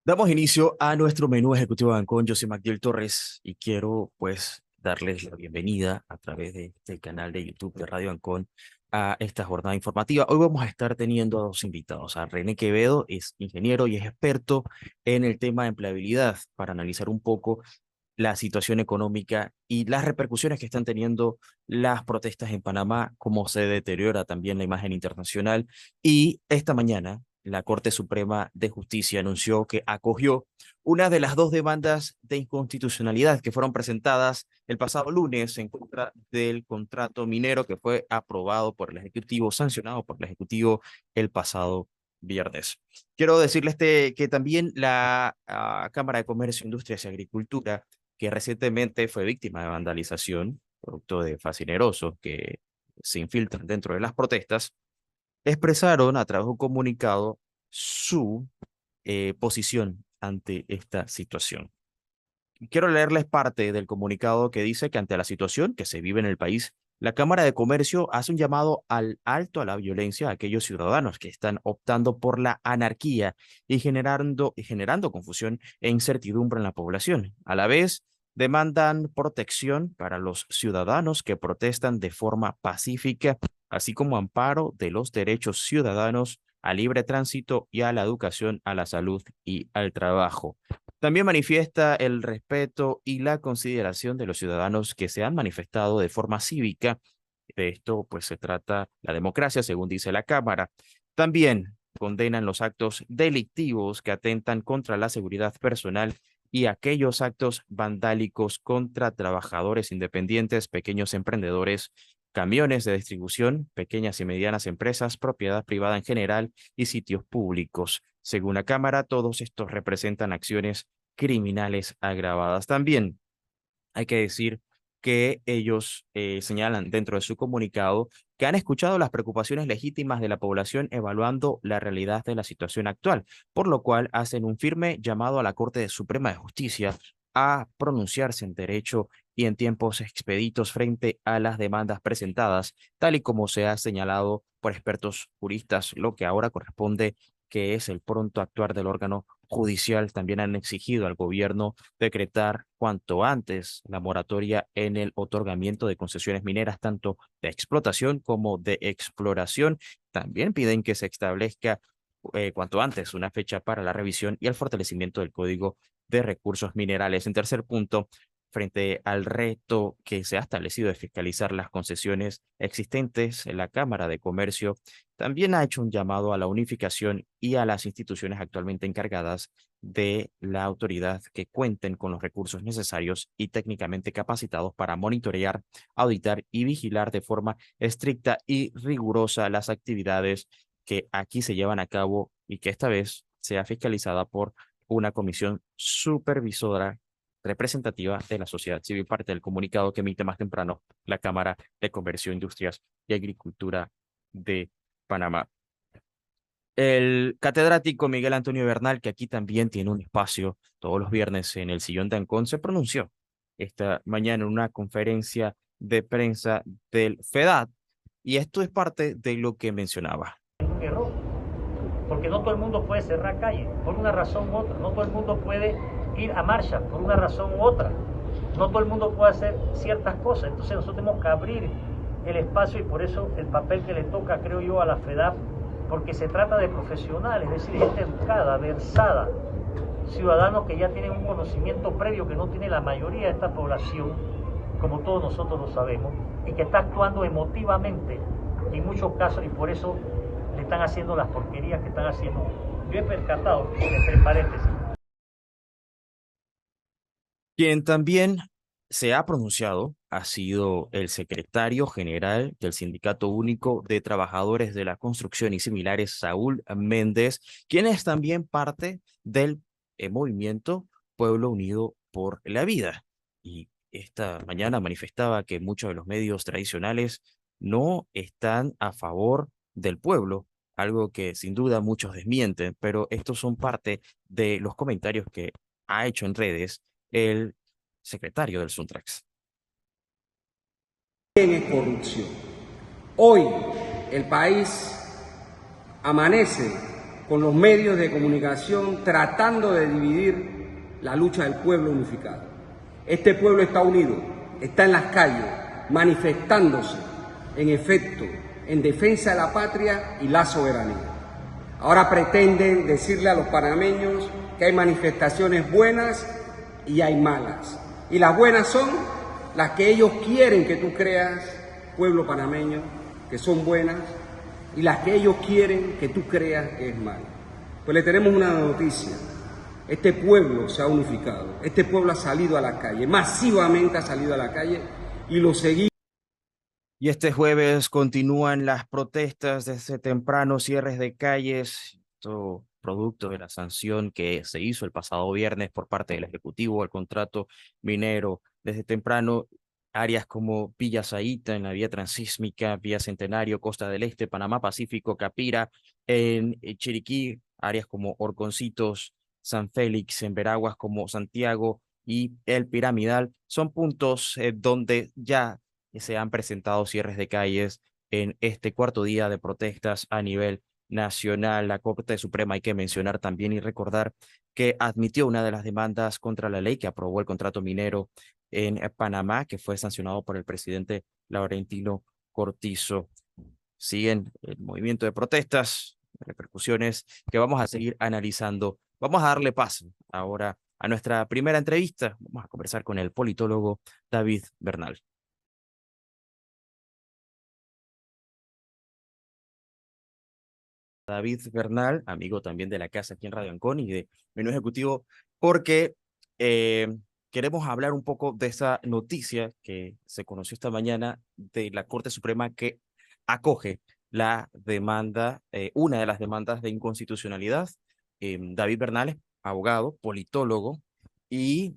Damos inicio a nuestro menú ejecutivo de Ancon. Yo soy Magdiel Torres y quiero pues darles la bienvenida a través de este canal de YouTube de Radio Ancon a esta jornada informativa. Hoy vamos a estar teniendo a dos invitados. A René Quevedo, es ingeniero y es experto en el tema de empleabilidad para analizar un poco la situación económica y las repercusiones que están teniendo las protestas en Panamá, cómo se deteriora también la imagen internacional. Y esta mañana, la Corte Suprema de Justicia anunció que acogió una de las dos demandas de inconstitucionalidad que fueron presentadas el pasado lunes en contra del contrato minero que fue aprobado por el Ejecutivo, sancionado por el Ejecutivo el pasado viernes. Quiero decirles que también la Cámara de Comercio, Industrias y Agricultura, que recientemente fue víctima de vandalización, producto de fascinerosos que se infiltran dentro de las protestas, expresaron a través de un comunicado su posición ante esta situación. Quiero leerles parte del comunicado que dice que ante la situación que se vive en el país, la Cámara de Comercio hace un llamado al alto a la violencia a aquellos ciudadanos que están optando por la anarquía y generando confusión e incertidumbre en la población. A la vez, demandan protección para los ciudadanos que protestan de forma pacífica, así como amparo de los derechos ciudadanos a libre tránsito y a la educación, a la salud y al trabajo. También manifiesta el respeto y la consideración de los ciudadanos que se han manifestado de forma cívica. De esto, pues, se trata la democracia, según dice la Cámara. También condenan los actos delictivos que atentan contra la seguridad personal y aquellos actos vandálicos contra trabajadores independientes, pequeños emprendedores, camiones de distribución, pequeñas y medianas empresas, propiedad privada en general y sitios públicos. Según la Cámara, todos estos representan acciones criminales agravadas. También hay que decir que ellos señalan dentro de su comunicado que han escuchado las preocupaciones legítimas de la población evaluando la realidad de la situación actual, por lo cual hacen un firme llamado a la Corte Suprema de Justicia a pronunciarse en derecho y en tiempos expeditos frente a las demandas presentadas, tal y como se ha señalado por expertos juristas, lo que ahora corresponde que es el pronto actuar del órgano judicial. También han exigido al gobierno decretar cuanto antes la moratoria en el otorgamiento de concesiones mineras, tanto de explotación como de exploración. También piden que se establezca cuanto antes una fecha para la revisión y el fortalecimiento del Código de Recursos Minerales. En tercer punto, frente al reto que se ha establecido de fiscalizar las concesiones existentes, en la Cámara de Comercio también ha hecho un llamado a la unificación y a las instituciones actualmente encargadas de la autoridad que cuenten con los recursos necesarios y técnicamente capacitados para monitorear, auditar y vigilar de forma estricta y rigurosa las actividades que aquí se llevan a cabo y que esta vez sea fiscalizada por una comisión supervisora representativa de la sociedad civil, parte del comunicado que emite más temprano la Cámara de Comercio, Industrias y Agricultura de Panamá. El catedrático Miguel Antonio Bernal, que aquí también tiene un espacio todos los viernes en el Sillón de Ancón, se pronunció esta mañana en una conferencia de prensa del FEDAT, y esto es parte de lo que mencionaba. Un error, porque no todo el mundo puede cerrar calle por una razón u otra, no todo el mundo puede ir a marcha por una razón u otra, no todo el mundo puede hacer ciertas cosas. Entonces nosotros tenemos que abrir el espacio, y por eso el papel que le toca, creo yo, a la FEDAP, porque se trata de profesionales, es decir, gente educada, versada, ciudadanos que ya tienen un conocimiento previo que no tiene la mayoría de esta población, como todos nosotros lo sabemos, y que está actuando emotivamente en muchos casos, y por eso le están haciendo las porquerías que están haciendo. Yo he percatado, entre paréntesis. Quien también se ha pronunciado ha sido el secretario general del Sindicato Único de Trabajadores de la Construcción y Similares, Saúl Méndez, quien es también parte del movimiento Pueblo Unido por la Vida. Y esta mañana manifestaba que muchos de los medios tradicionales no están a favor del pueblo, algo que sin duda muchos desmienten, pero estos son parte de los comentarios que ha hecho en redes el secretario del Suntrax. Es corrupción. Hoy el país amanece con los medios de comunicación, tratando de dividir la lucha del pueblo unificado. Este pueblo está unido, está en las calles, manifestándose, en efecto, en defensa de la patria y la soberanía. Ahora pretenden decirle a los panameños que hay manifestaciones buenas y hay malas. Y las buenas son las que ellos quieren que tú creas, pueblo panameño, que son buenas, y las que ellos quieren que tú creas que es mala. Pues le tenemos una noticia. Este pueblo se ha unificado, este pueblo ha salido a la calle, masivamente ha salido a la calle y lo seguimos. Y este jueves continúan las protestas desde temprano, cierres de calles, todo producto de la sanción que se hizo el pasado viernes por parte del Ejecutivo al contrato minero. Desde temprano, áreas como Villa Zaita en la vía transísmica, Vía Centenario, Costa del Este, Panamá Pacífico, Capira, en Chiriquí, áreas como Orconcitos, San Félix, en Veraguas como Santiago y El Piramidal, son puntos donde ya se han presentado cierres de calles en este cuarto día de protestas a nivel nacional. La Corte Suprema, hay que mencionar también y recordar que admitió una de las demandas contra la ley que aprobó el contrato minero en Panamá, que fue sancionado por el presidente Laurentino Cortizo. Siguen el movimiento de protestas, repercusiones que vamos a seguir analizando. Vamos a darle paso ahora a nuestra primera entrevista. Vamos a conversar con el politólogo David Bernal. David Bernal, amigo también de la casa aquí en Radio Ancón y de Menú Ejecutivo, porque eh, queremos hablar un poco de esa noticia que se conoció esta mañana de la Corte Suprema que acoge la demanda, una de las demandas de inconstitucionalidad. David Bernal es abogado, politólogo, y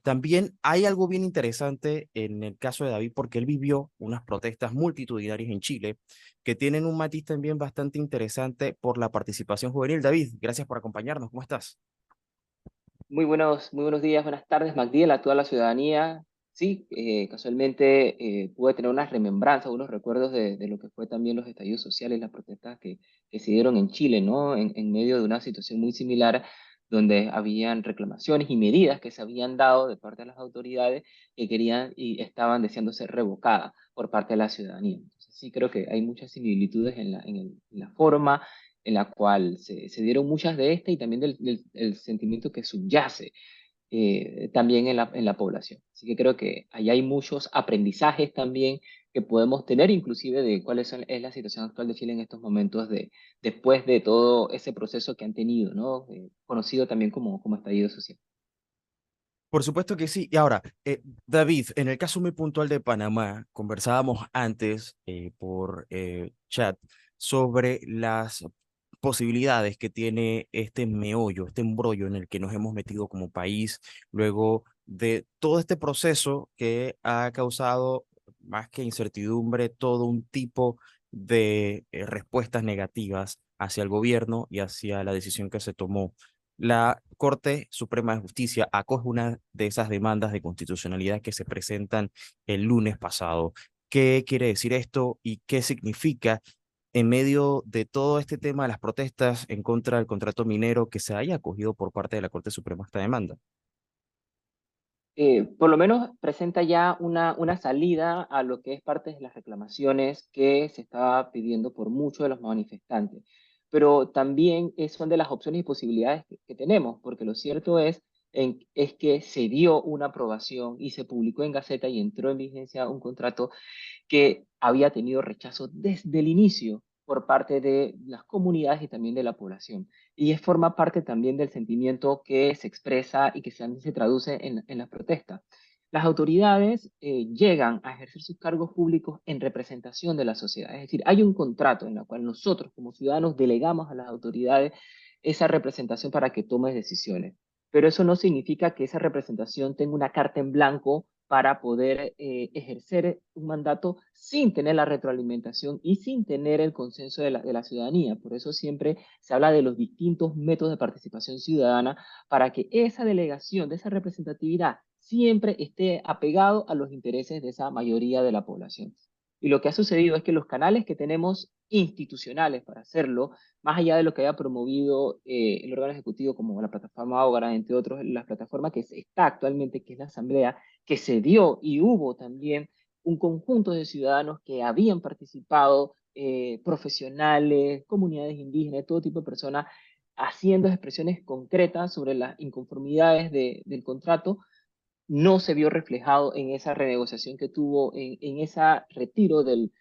también hay algo bien interesante en el caso de David porque él vivió unas protestas multitudinarias en Chile que tienen un matiz también bastante interesante por la participación juvenil. David, gracias por acompañarnos. ¿Cómo estás? Muy buenos días, buenas tardes, Magdiel, a toda la ciudadanía. Sí, casualmente pude tener unas remembranzas, unos recuerdos de lo que fue también los estallidos sociales, las protestas que se dieron en Chile, ¿no? En medio de una situación muy similar, donde habían reclamaciones y medidas que se habían dado de parte de las autoridades que querían y estaban deseando ser revocadas por parte de la ciudadanía. Entonces, sí, creo que hay muchas similitudes en la forma en la cual se dieron muchas de estas y también del sentimiento que subyace también en la población. Así que creo que ahí hay muchos aprendizajes también que podemos tener, inclusive de es la situación actual de Chile en estos momentos, después de todo ese proceso que han tenido, ¿no? Conocido también como estallido social. Por supuesto que sí. Y ahora, David, en el caso muy puntual de Panamá, conversábamos antes por chat sobre las posibilidades que tiene este meollo, este embrollo en el que nos hemos metido como país, luego de todo este proceso que ha causado más que incertidumbre, todo un tipo de respuestas negativas hacia el gobierno y hacia la decisión que se tomó. La Corte Suprema de Justicia acoge una de esas demandas de constitucionalidad que se presentan el lunes pasado. ¿Qué quiere decir esto y qué significa en medio de todo este tema de las protestas en contra del contrato minero que se haya acogido por parte de la Corte Suprema esta demanda? Por lo menos presenta ya una salida a lo que es parte de las reclamaciones que se estaba pidiendo por muchos de los manifestantes. Pero también son de las opciones y posibilidades que tenemos, porque lo cierto es que se dio una aprobación y se publicó en Gaceta y entró en vigencia un contrato que había tenido rechazo desde el inicio por parte de las comunidades y también de la población. Y forma parte también del sentimiento que se expresa y que se traduce en las protestas. Las autoridades llegan a ejercer sus cargos públicos en representación de la sociedad. Es decir, hay un contrato en el cual nosotros como ciudadanos delegamos a las autoridades esa representación para que tomen decisiones. Pero eso no significa que esa representación tenga una carta en blanco para poder ejercer un mandato sin tener la retroalimentación y sin tener el consenso de la ciudadanía. Por eso siempre se habla de los distintos métodos de participación ciudadana para que esa delegación, de esa representatividad, siempre esté apegado a los intereses de esa mayoría de la población. Y lo que ha sucedido es que los canales que tenemos institucionales para hacerlo, más allá de lo que haya promovido el órgano ejecutivo como la plataforma Ágora, entre otros, la plataforma que está actualmente, que es la Asamblea, que se dio y hubo también un conjunto de ciudadanos que habían participado, profesionales, comunidades indígenas, todo tipo de personas, haciendo expresiones concretas sobre las inconformidades del contrato, no se vio reflejado en esa renegociación que tuvo, en ese retiro del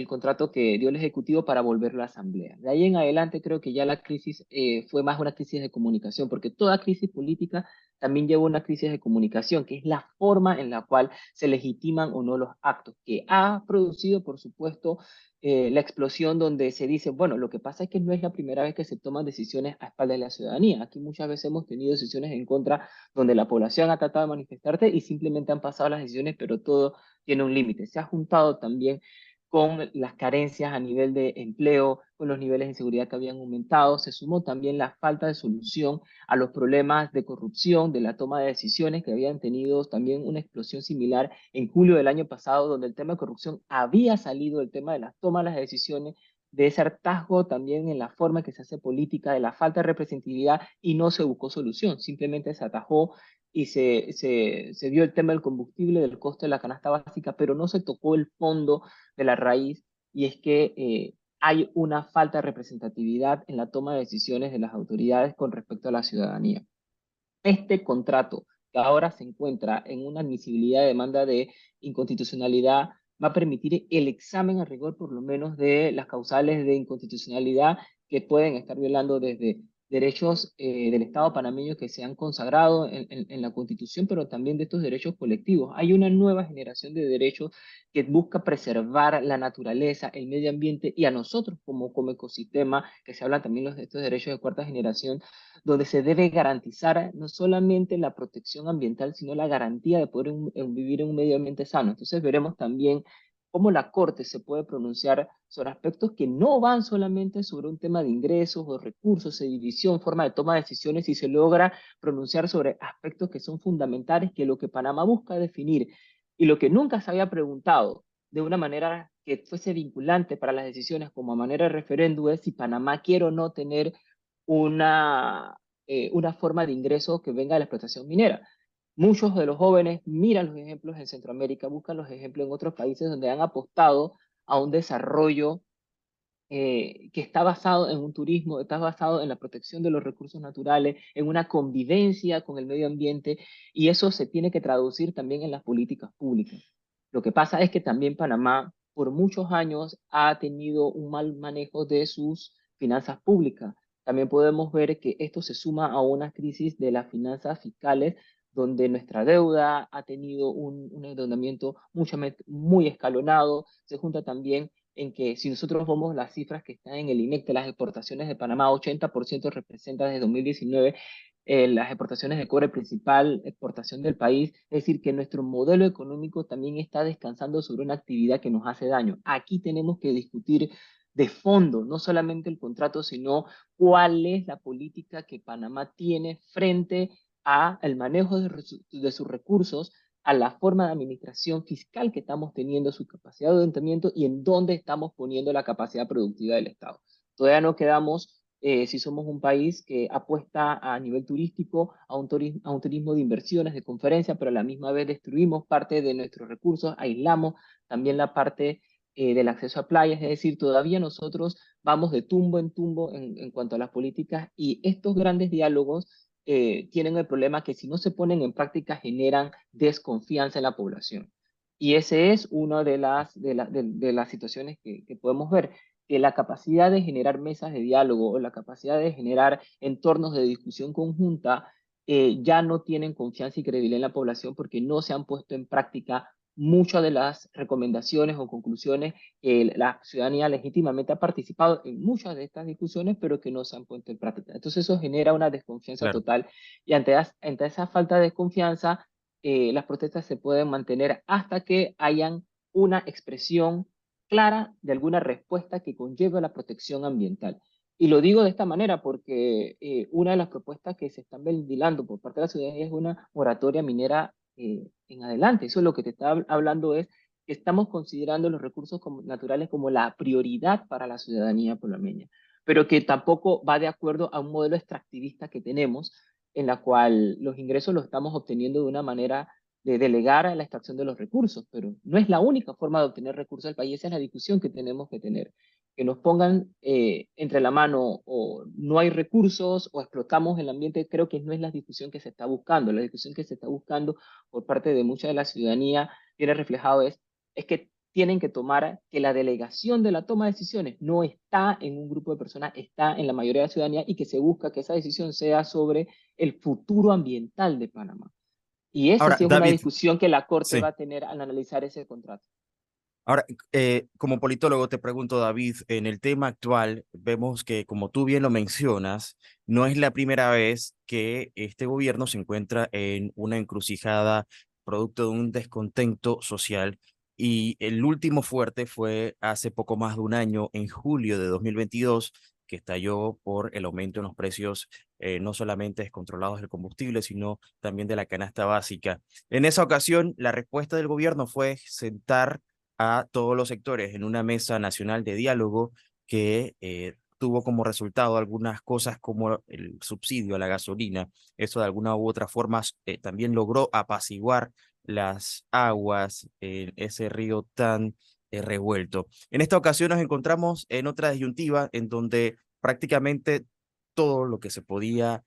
contrato que dio el Ejecutivo para volverlo a la Asamblea. De ahí en adelante creo que ya la crisis fue más una crisis de comunicación, porque toda crisis política también lleva una crisis de comunicación, que es la forma en la cual se legitiman o no los actos, que ha producido, por supuesto, la explosión donde se dice, bueno, lo que pasa es que no es la primera vez que se toman decisiones a espaldas de la ciudadanía. Aquí muchas veces hemos tenido decisiones en contra donde la población ha tratado de manifestarte y simplemente han pasado las decisiones, pero todo tiene un límite. Se ha juntado también con las carencias a nivel de empleo, con los niveles de inseguridad que habían aumentado, se sumó también la falta de solución a los problemas de corrupción, de la toma de decisiones que habían tenido también una explosión similar en julio del año pasado, donde el tema de corrupción había salido, el tema de la toma de las decisiones, de ese hartazgo también en la forma que se hace política, de la falta de representatividad y no se buscó solución, simplemente se atajó y se vio el tema del combustible, del costo de la canasta básica, pero no se tocó el fondo de la raíz y es que hay una falta de representatividad en la toma de decisiones de las autoridades con respecto a la ciudadanía. Este contrato, que ahora se encuentra en una admisibilidad de demanda de inconstitucionalidad, va a permitir el examen a rigor por lo menos de las causales de inconstitucionalidad que pueden estar violando desde derechos del Estado panameño que se han consagrado en la Constitución, pero también de estos derechos colectivos. Hay una nueva generación de derechos que busca preservar la naturaleza, el medio ambiente y a nosotros como ecosistema, que se habla también de estos derechos de cuarta generación, donde se debe garantizar no solamente la protección ambiental, sino la garantía de poder vivir en un medio ambiente sano. Entonces veremos también cómo la Corte se puede pronunciar sobre aspectos que no van solamente sobre un tema de ingresos o recursos, de división, forma de toma de decisiones, y se logra pronunciar sobre aspectos que son fundamentales, que lo que Panamá busca definir y lo que nunca se había preguntado de una manera que fuese vinculante para las decisiones como a manera de referéndum es si Panamá quiere o no tener una forma de ingreso que venga de la explotación minera. Muchos de los jóvenes miran los ejemplos en Centroamérica, buscan los ejemplos en otros países donde han apostado a un desarrollo que está basado en un turismo, está basado en la protección de los recursos naturales, en una convivencia con el medio ambiente, y eso se tiene que traducir también en las políticas públicas. Lo que pasa es que también Panamá por muchos años ha tenido un mal manejo de sus finanzas públicas. También podemos ver que esto se suma a una crisis de las finanzas fiscales, donde nuestra deuda ha tenido un endeudamiento muy escalonado. Se junta también en que si nosotros vemos las cifras que están en el INEC de las exportaciones de Panamá, 80% representa desde 2019 las exportaciones de cobre, principal exportación del país, es decir, que nuestro modelo económico también está descansando sobre una actividad que nos hace daño. Aquí tenemos que discutir de fondo, no solamente el contrato, sino cuál es la política que Panamá tiene frente al manejo de sus recursos, a la forma de administración fiscal que estamos teniendo, su capacidad de endeudamiento y en dónde estamos poniendo la capacidad productiva del Estado. Todavía no quedamos, si somos un país que apuesta a nivel turístico, a un turismo de inversiones, de conferencias, pero a la misma vez destruimos parte de nuestros recursos, aislamos también la parte del acceso a playas, es decir, todavía nosotros vamos de tumbo en tumbo en cuanto a las políticas, y estos grandes diálogos tienen el problema que si no se ponen en práctica generan desconfianza en la población. Y ese es una de las situaciones que podemos ver, que la capacidad de generar mesas de diálogo o la capacidad de generar entornos de discusión conjunta ya no tienen confianza y credibilidad en la población porque no se han puesto en práctica muchas de las recomendaciones o conclusiones que la ciudadanía legítimamente ha participado en muchas de estas discusiones, pero que no se han puesto en práctica. Entonces eso genera una desconfianza Claro. total y ante esa falta de desconfianza, las protestas se pueden mantener hasta que hayan una expresión clara de alguna respuesta que conlleve a la protección ambiental. Y lo digo de esta manera porque una de las propuestas que se están ventilando por parte de la ciudadanía es una moratoria minera en adelante. Eso es lo que te está hablando es que estamos considerando los recursos naturales como la prioridad para la ciudadanía panameña, pero que tampoco va de acuerdo a un modelo extractivista que tenemos, en la cual los ingresos los estamos obteniendo de una manera de delegar a la extracción de los recursos, pero no es la única forma de obtener recursos del país. Esa es la discusión que tenemos que tener, que nos pongan entre la mano o no hay recursos o explotamos el ambiente. Creo que no es la discusión que se está buscando. La discusión que se está buscando por parte de mucha de la ciudadanía viene reflejado es que tienen que tomar, que la delegación de la toma de decisiones no está en un grupo de personas, está en la mayoría de la ciudadanía, y que se busca que esa decisión sea sobre el futuro ambiental de Panamá. Y esa Ahora, sí es una David, discusión que la Corte va sí. a tener al analizar ese contrato. Ahora, como politólogo te pregunto, David, en el tema actual vemos que, como tú bien lo mencionas, no es la primera vez que este gobierno se encuentra en una encrucijada producto de un descontento social, y el último fuerte fue hace poco más de un año, en julio de 2022, que estalló por el aumento en los precios, no solamente descontrolados del combustible, sino también de la canasta básica. En esa ocasión, la respuesta del gobierno fue sentar a todos los sectores en una mesa nacional de diálogo que tuvo como resultado algunas cosas como el subsidio a la gasolina. Eso de alguna u otra forma también logró apaciguar las aguas en ese río tan revuelto. En esta ocasión nos encontramos en otra disyuntiva en donde prácticamente todo lo que se podía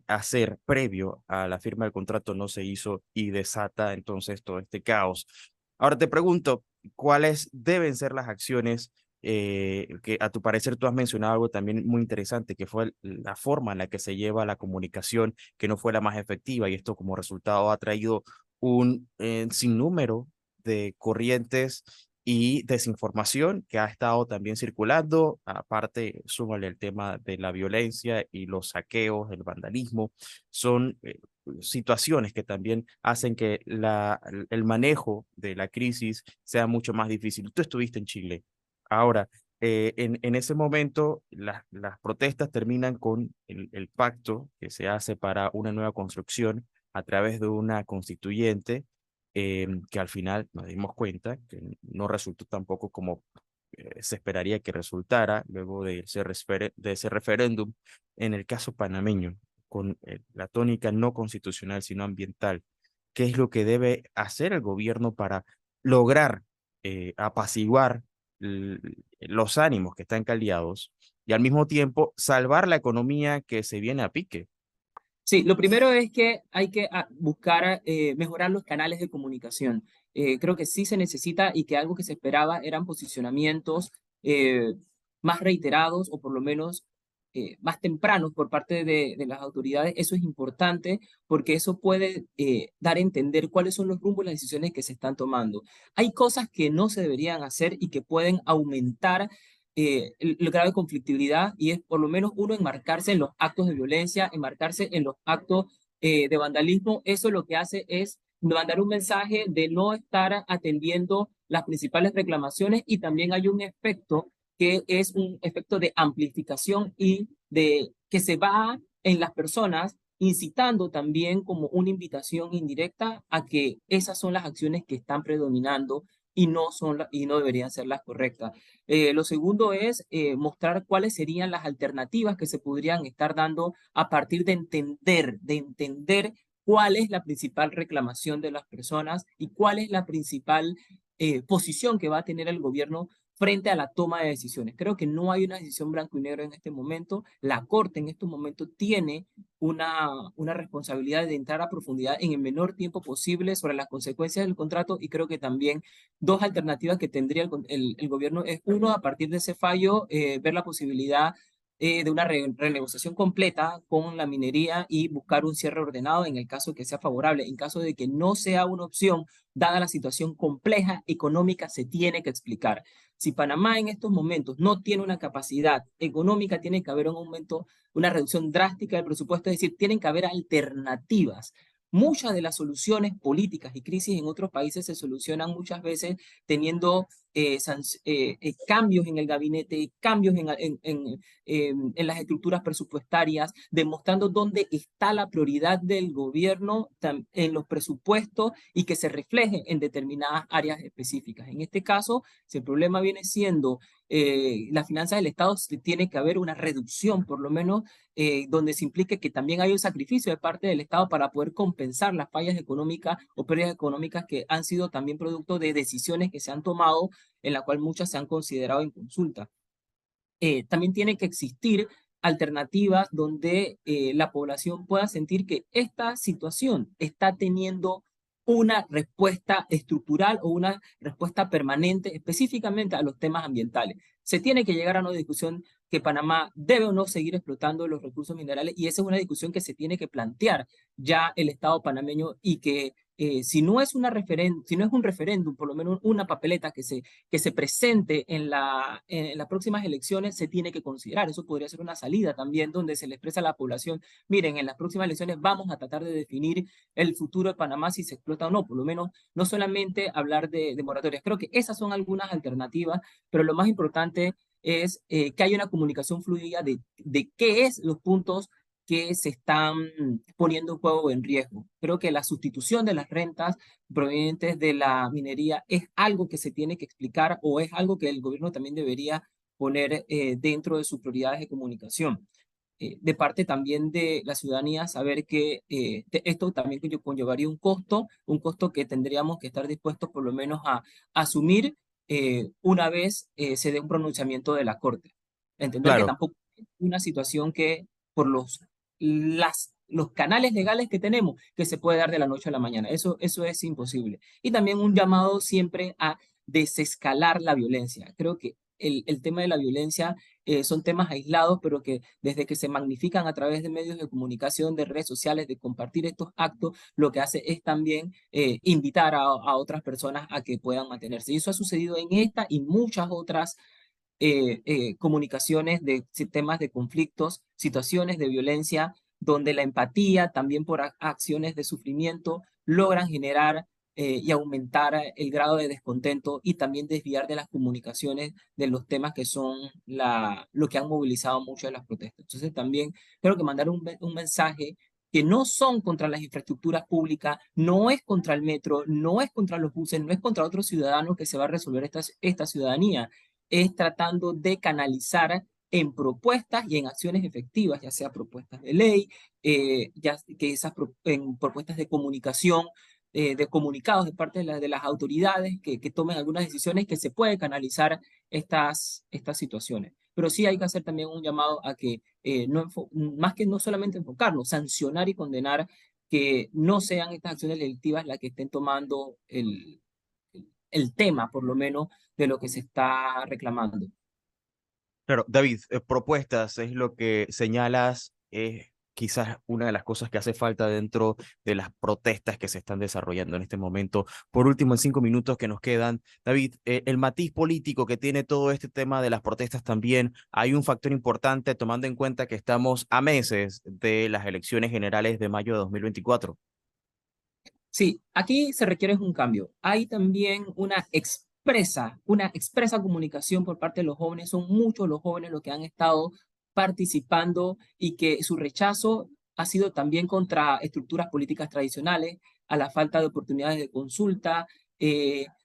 hacer previo a la firma del contrato no se hizo, y desata entonces todo este caos. Ahora te pregunto, ¿cuáles deben ser las acciones que a tu parecer tú has mencionado algo también muy interesante, que fue la forma en la que se lleva la comunicación, que no fue la más efectiva, y esto como resultado ha traído un sinnúmero de corrientes y desinformación que ha estado también circulando? Aparte, súmale el tema de la violencia y los saqueos, el vandalismo, son situaciones que también hacen que el manejo de la crisis sea mucho más difícil. Tú estuviste en Chile. Ahora, en ese momento, las protestas terminan con el pacto que se hace para una nueva construcción a través de una constituyente, que al final nos dimos cuenta que no resultó tampoco como se esperaría que resultara luego de ese referéndum. En el caso panameño, con la tónica no constitucional, sino ambiental, ¿qué es lo que debe hacer el gobierno para lograr apaciguar los ánimos que están caldeados y al mismo tiempo salvar la economía que se viene a pique? Sí, lo primero es que hay que buscar mejorar los canales de comunicación. Creo que sí se necesita, y que algo que se esperaba eran posicionamientos más reiterados, o por lo menos más tempranos por parte de las autoridades. Eso es importante porque eso puede dar a entender cuáles son los rumbos y las decisiones que se están tomando. Hay cosas que no se deberían hacer y que pueden aumentar el grado de conflictividad, y es por lo menos uno, enmarcarse en los actos de violencia, enmarcarse en los actos de vandalismo. Eso lo que hace es mandar un mensaje de no estar atendiendo las principales reclamaciones, y también hay un efecto que es un efecto de amplificación y de que se va en las personas, incitando también como una invitación indirecta a que esas son las acciones que están predominando y y no deberían ser las correctas. Lo segundo es mostrar cuáles serían las alternativas que se podrían estar dando a partir de entender cuál es la principal reclamación de las personas y cuál es la principal posición que va a tener el gobierno frente a la toma de decisiones. Creo que no hay una decisión blanco y negro en este momento. La Corte en estos momentos tiene una responsabilidad de entrar a profundidad en el menor tiempo posible sobre las consecuencias del contrato, y creo que también dos alternativas que tendría el gobierno es, uno, a partir de ese fallo, ver la posibilidad de una renegociación completa con la minería y buscar un cierre ordenado en el caso que sea favorable. En caso de que no sea una opción, dada la situación compleja económica, se tiene que explicar. Si Panamá en estos momentos no tiene una capacidad económica, tiene que haber un aumento, una reducción drástica del presupuesto, es decir, tienen que haber alternativas. Muchas de las soluciones políticas y crisis en otros países se solucionan muchas veces teniendo cambios en el gabinete, cambios en las estructuras presupuestarias, demostrando dónde está la prioridad del gobierno en los presupuestos y que se refleje en determinadas áreas específicas. En este caso, si el problema viene siendo las finanzas del Estado, tiene que haber una reducción, por lo menos, donde se implique que también hay un sacrificio de parte del Estado para poder compensar las fallas económicas o pérdidas económicas que han sido también producto de decisiones que se han tomado, en la cual muchas se han considerado en consulta. También tiene que existir alternativas donde la población pueda sentir que esta situación está teniendo una respuesta estructural o una respuesta permanente específicamente a los temas ambientales. Se tiene que llegar a una discusión que Panamá debe o no seguir explotando los recursos minerales, y esa es una discusión que se tiene que plantear ya el Estado panameño, y que si no es si no es un referéndum, por lo menos una papeleta que se presente en las próximas elecciones, se tiene que considerar. Eso podría ser una salida también, donde se le expresa a la población: miren, en las próximas elecciones vamos a tratar de definir el futuro de Panamá, si se explota o no. Por lo menos, no solamente hablar de moratorias. Creo que esas son algunas alternativas, pero lo más importante es que haya una comunicación fluida de qué es los puntos que se están poniendo en juego o en riesgo. Creo que la sustitución de las rentas provenientes de la minería es algo que se tiene que explicar, o es algo que el gobierno también debería poner dentro de sus prioridades de comunicación. De parte también de la ciudadanía, saber que esto también conllevaría un costo que tendríamos que estar dispuestos por lo menos a asumir una vez se dé un pronunciamiento de la Corte. Entender que Claro, tampoco es una situación que por los canales legales que tenemos, que se puede dar de la noche a la mañana. Eso es imposible. Y también un llamado siempre a desescalar la violencia. Creo que el tema de la violencia son temas aislados, pero que desde que se magnifican a través de medios de comunicación, de redes sociales, de compartir estos actos, lo que hace es también invitar a otras personas a que puedan mantenerse. Y eso ha sucedido en esta y muchas otras comunicaciones de temas de conflictos, situaciones de violencia, donde la empatía, también por acciones de sufrimiento, logran generar y aumentar el grado de descontento, y también desviar de las comunicaciones de los temas que son lo que han movilizado mucho de las protestas. Entonces también creo que mandar un mensaje que no son contra las infraestructuras públicas, no es contra el metro, no es contra los buses, no es contra otros ciudadanos que se va a resolver esta ciudadanía, es tratando de canalizar en propuestas y en acciones efectivas, ya sea propuestas de ley, ya que en propuestas de comunicación, de comunicados de parte de las autoridades que tomen algunas decisiones, que se puede canalizar estas situaciones. Pero sí hay que hacer también un llamado a que, más que no solamente enfocarnos, sancionar y condenar, que no sean estas acciones delictivas las que estén tomando el tema, por lo menos, de lo que se está reclamando. claro. David, propuestas es lo que señalas, es quizás una de las cosas que hace falta dentro de las protestas que se están desarrollando en este momento. Por último, en 5 minutos que nos quedan, David, el matiz político que tiene todo este tema de las protestas también, hay un factor importante tomando en cuenta que estamos a meses de las elecciones generales de mayo de 2024. Sí, aquí se requiere un cambio. Hay también una expresa comunicación por parte de los jóvenes. Son muchos los jóvenes los que han estado participando, y que su rechazo ha sido también contra estructuras políticas tradicionales, a la falta de oportunidades de consulta,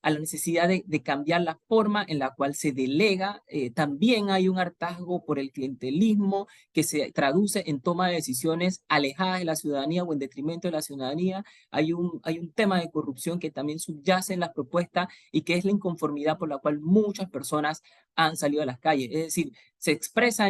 a la necesidad de cambiar la forma en la cual se delega. También hay un hartazgo por el clientelismo, que se traduce en toma de decisiones alejadas de la ciudadanía o en detrimento de la ciudadanía. Hay un tema de corrupción que también subyace en las propuestas, y que es la inconformidad por la cual muchas personas han salido a las calles. Es decir, se expresa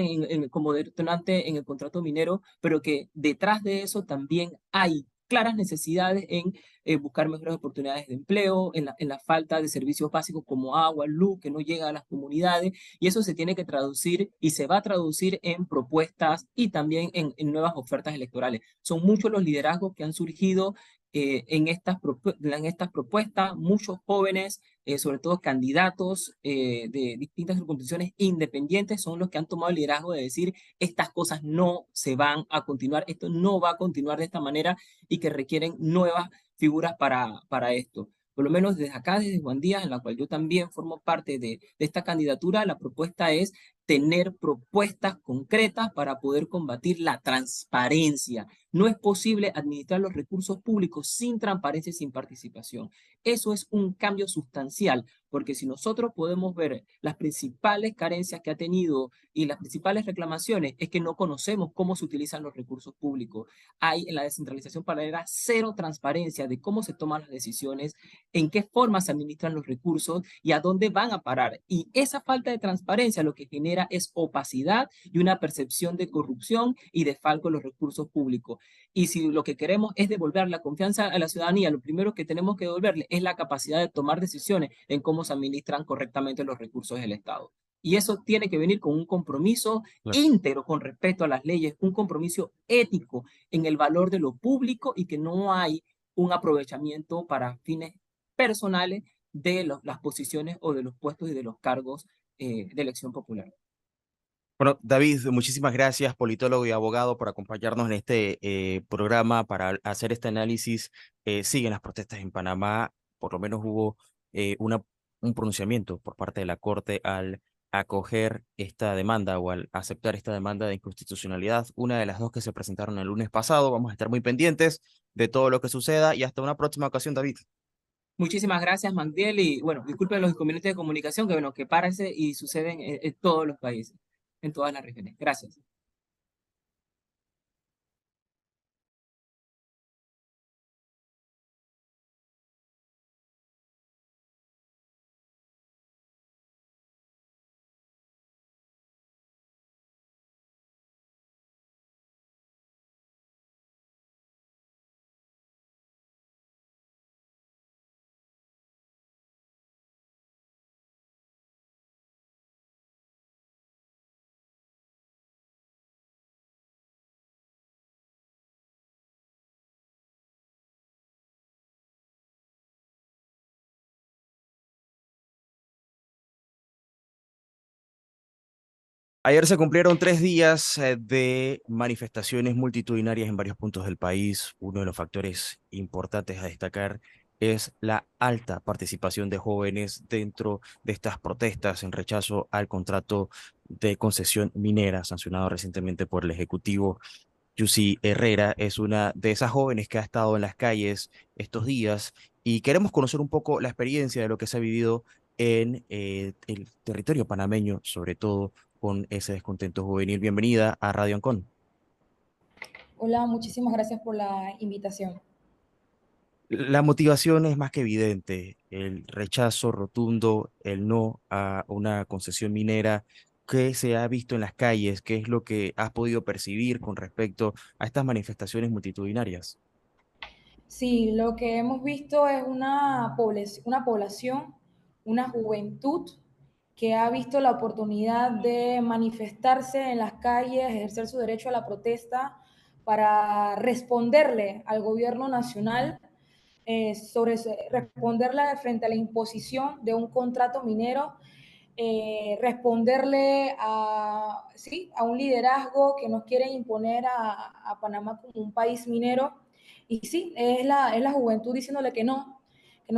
como detonante en el contrato minero, pero que detrás de eso también hay claras necesidades en buscar mejores oportunidades de empleo, en la falta de servicios básicos como agua, luz, que no llega a las comunidades, y eso se tiene que traducir y se va a traducir en propuestas y también en nuevas ofertas electorales. Son muchos los liderazgos que han surgido en estas propuestas, muchos jóvenes, sobre todo candidatos de distintas circunscripciones independientes, son los que han tomado el liderazgo de decir: estas cosas no se van a continuar, esto no va a continuar de esta manera, y que requieren nuevas figuras para esto. Por lo menos desde acá, desde Juan Díaz, en la cual yo también formo parte de esta candidatura, la propuesta es tener propuestas concretas para poder combatir la transparencia. No es posible administrar los recursos públicos sin transparencia y sin participación. Eso es un cambio sustancial, porque si nosotros podemos ver las principales carencias que ha tenido y las principales reclamaciones, es que no conocemos cómo se utilizan los recursos públicos. Hay en la descentralización paralela cero transparencia de cómo se toman las decisiones, en qué forma se administran los recursos y a dónde van a parar. Y esa falta de transparencia lo que genera es opacidad y una percepción de corrupción y de falco en los recursos públicos. Y si lo que queremos es devolver la confianza a la ciudadanía, lo primero que tenemos que devolverle es la capacidad de tomar decisiones en cómo se administran correctamente los recursos del Estado. Y eso tiene que venir con un compromiso Claro. íntegro con respecto a las leyes, un compromiso ético en el valor de lo público y que no hay un aprovechamiento para fines personales de las posiciones o de los puestos y de los cargos de elección popular. Bueno, David, muchísimas gracias, politólogo y abogado, por acompañarnos en este programa para hacer este análisis. Siguen las protestas en Panamá, por lo menos hubo un pronunciamiento por parte de la Corte al acoger esta demanda o al aceptar esta demanda de inconstitucionalidad, una de las dos que se presentaron el lunes pasado. Vamos a estar muy pendientes de todo lo que suceda y hasta una próxima ocasión, David. Muchísimas gracias, Magdiel, y bueno, disculpen los inconvenientes de comunicación que, bueno, que parece y suceden en todos los países, en todas las regiones. Gracias. Ayer se cumplieron 3 días de manifestaciones multitudinarias en varios puntos del país. Uno de los factores importantes a destacar es la alta participación de jóvenes dentro de estas protestas en rechazo al contrato de concesión minera sancionado recientemente por el Ejecutivo. Yusi Herrera es una de esas jóvenes que ha estado en las calles estos días y queremos conocer un poco la experiencia de lo que se ha vivido en el territorio panameño, sobre todo con ese descontento juvenil. Bienvenida a Radio Ancon. Hola, muchísimas gracias por la invitación. La motivación es más que evidente, el rechazo rotundo, el no a una concesión minera. ¿Qué se ha visto en las calles? ¿Qué es lo que has podido percibir con respecto a estas manifestaciones multitudinarias? Sí, lo que hemos visto es una población, una juventud que ha visto la oportunidad de manifestarse en las calles, ejercer su derecho a la protesta para responderle al gobierno nacional, responderle frente a la imposición de un contrato minero, responderle a, sí, a un liderazgo que nos quiere imponer a Panamá como un país minero. Y sí, es la juventud diciéndole que no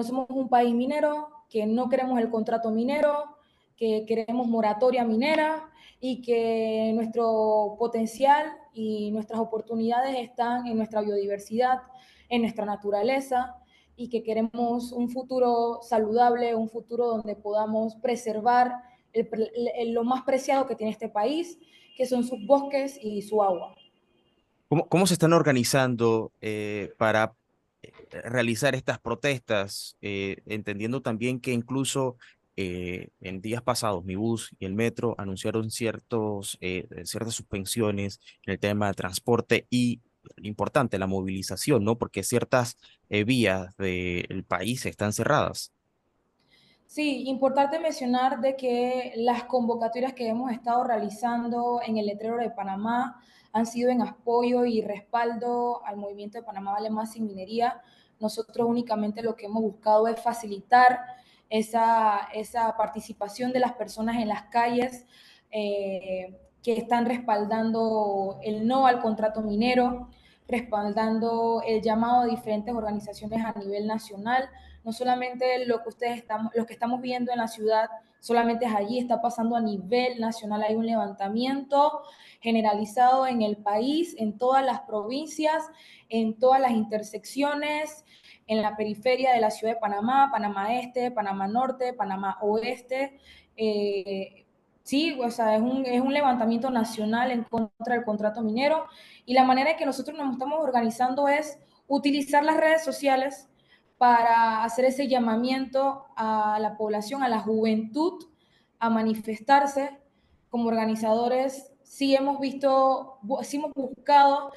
somos un país minero, que no queremos el contrato minero, que queremos moratoria minera y que nuestro potencial y nuestras oportunidades están en nuestra biodiversidad, en nuestra naturaleza, y que queremos un futuro saludable, un futuro donde podamos preservar lo más preciado que tiene este país, que son sus bosques y su agua. ¿Cómo se están organizando para realizar estas protestas? Entendiendo también que incluso en días pasados mi bus y el metro anunciaron ciertas suspensiones en el tema de transporte y importante, la movilización, ¿no? Porque ciertas vías del país están cerradas. Sí, importante mencionar de que las convocatorias que hemos estado realizando en el letrero de Panamá han sido en apoyo y respaldo al movimiento de Panamá Vale Más Sin Minería. Nosotros únicamente lo que hemos buscado es facilitar esa participación de las personas en las calles que están respaldando el no al contrato minero, respaldando el llamado de diferentes organizaciones a nivel nacional. no solamente lo que estamos viendo en la ciudad, solamente es allí, está pasando a nivel nacional, hay un levantamiento generalizado en el país, en todas las provincias, en todas las intersecciones, en la periferia de la ciudad de Panamá, Panamá Este, Panamá Norte, Panamá Oeste. Sí, o sea, es un levantamiento nacional en contra del contrato minero y la manera en que nosotros nos estamos organizando es utilizar las redes sociales para hacer ese llamamiento a la población, a la juventud, a manifestarse como organizadores. Sí hemos visto, sí hemos buscado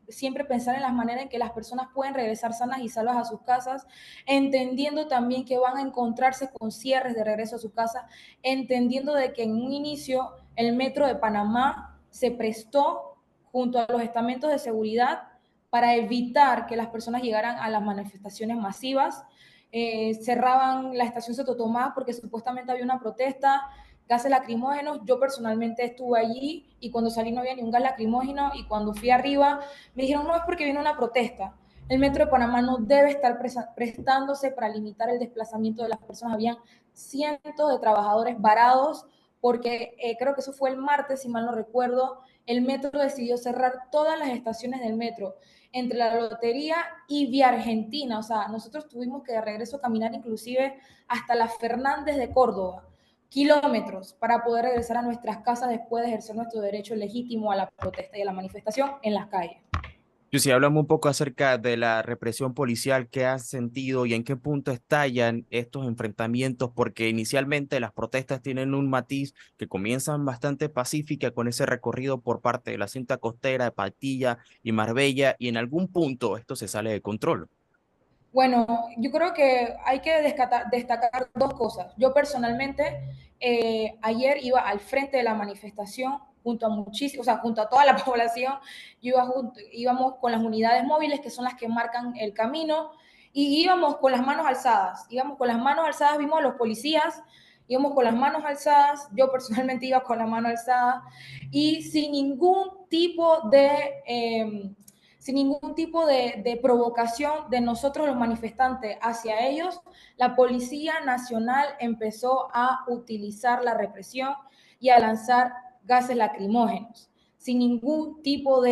siempre pensar en las maneras en que las personas pueden regresar sanas y salvas a sus casas, entendiendo también que van a encontrarse con cierres de regreso a su casa, entendiendo de que en un inicio el metro de Panamá se prestó junto a los estamentos de seguridad para evitar que las personas llegaran a las manifestaciones masivas. Cerraban la estación Santo Tomás porque supuestamente había una protesta, gases lacrimógenos. Yo personalmente estuve allí y cuando salí no había ni un gas lacrimógeno y cuando fui arriba me dijeron no es porque viene una protesta. El metro de Panamá no debe estar prestándose para limitar el desplazamiento de las personas. Habían cientos de trabajadores varados porque creo que eso fue el martes, si mal no recuerdo, el metro decidió cerrar todas las estaciones del metro entre la Lotería y Vía Argentina. O sea, nosotros tuvimos que de regreso caminar inclusive hasta la Fernández de Córdoba, kilómetros, para poder regresar a nuestras casas después de ejercer nuestro derecho legítimo a la protesta y a la manifestación en las calles. Si hablamos un poco acerca de la represión policial que has sentido y en qué punto estallan estos enfrentamientos, porque inicialmente las protestas tienen un matiz que comienzan bastante pacífica con ese recorrido por parte de la cinta costera de Patilla y Marbella, y en algún punto esto se sale de control. Bueno, yo creo que hay que destacar dos cosas. Yo personalmente ayer iba al frente de la manifestación junto a muchísimos, o sea, junto a toda la población. Íbamos con las unidades móviles que son las que marcan el camino y íbamos con las manos alzadas. Íbamos con las manos alzadas, vimos a los policías, íbamos con las manos alzadas. Yo personalmente iba con la mano alzada y sin ningún tipo de provocación de nosotros los manifestantes hacia ellos, la Policía Nacional empezó a utilizar la represión y a lanzar gases lacrimógenos, sin ningún tipo o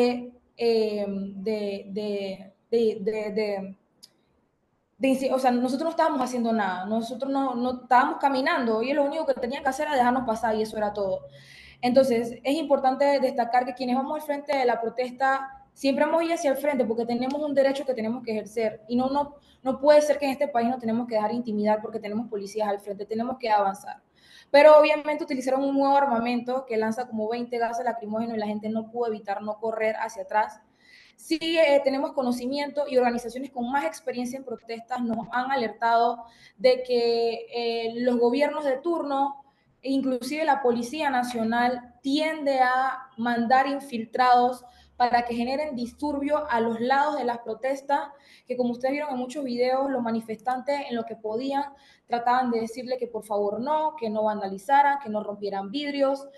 sea, nosotros no estábamos haciendo nada, nosotros no estábamos caminando y lo único que tenían que hacer era dejarnos pasar y eso era todo. Entonces, es importante destacar que quienes vamos al frente de la protesta siempre vamos a ir hacia el frente porque tenemos un derecho que tenemos que ejercer y no puede ser que en este país nos tenemos que dejar intimidar porque tenemos policías al frente, tenemos que avanzar. Pero obviamente utilizaron un nuevo armamento que lanza como 20 gases lacrimógenos y la gente no pudo evitar no correr hacia atrás. Sí tenemos conocimiento y organizaciones con más experiencia en protestas nos han alertado de que los gobiernos de turno, inclusive la Policía Nacional, tiende a mandar infiltrados para que generen disturbio a los lados de las protestas, que como ustedes vieron en muchos videos, los manifestantes en lo que podían trataban de decirle que por favor no, que no vandalizaran, que no rompieran vidrios.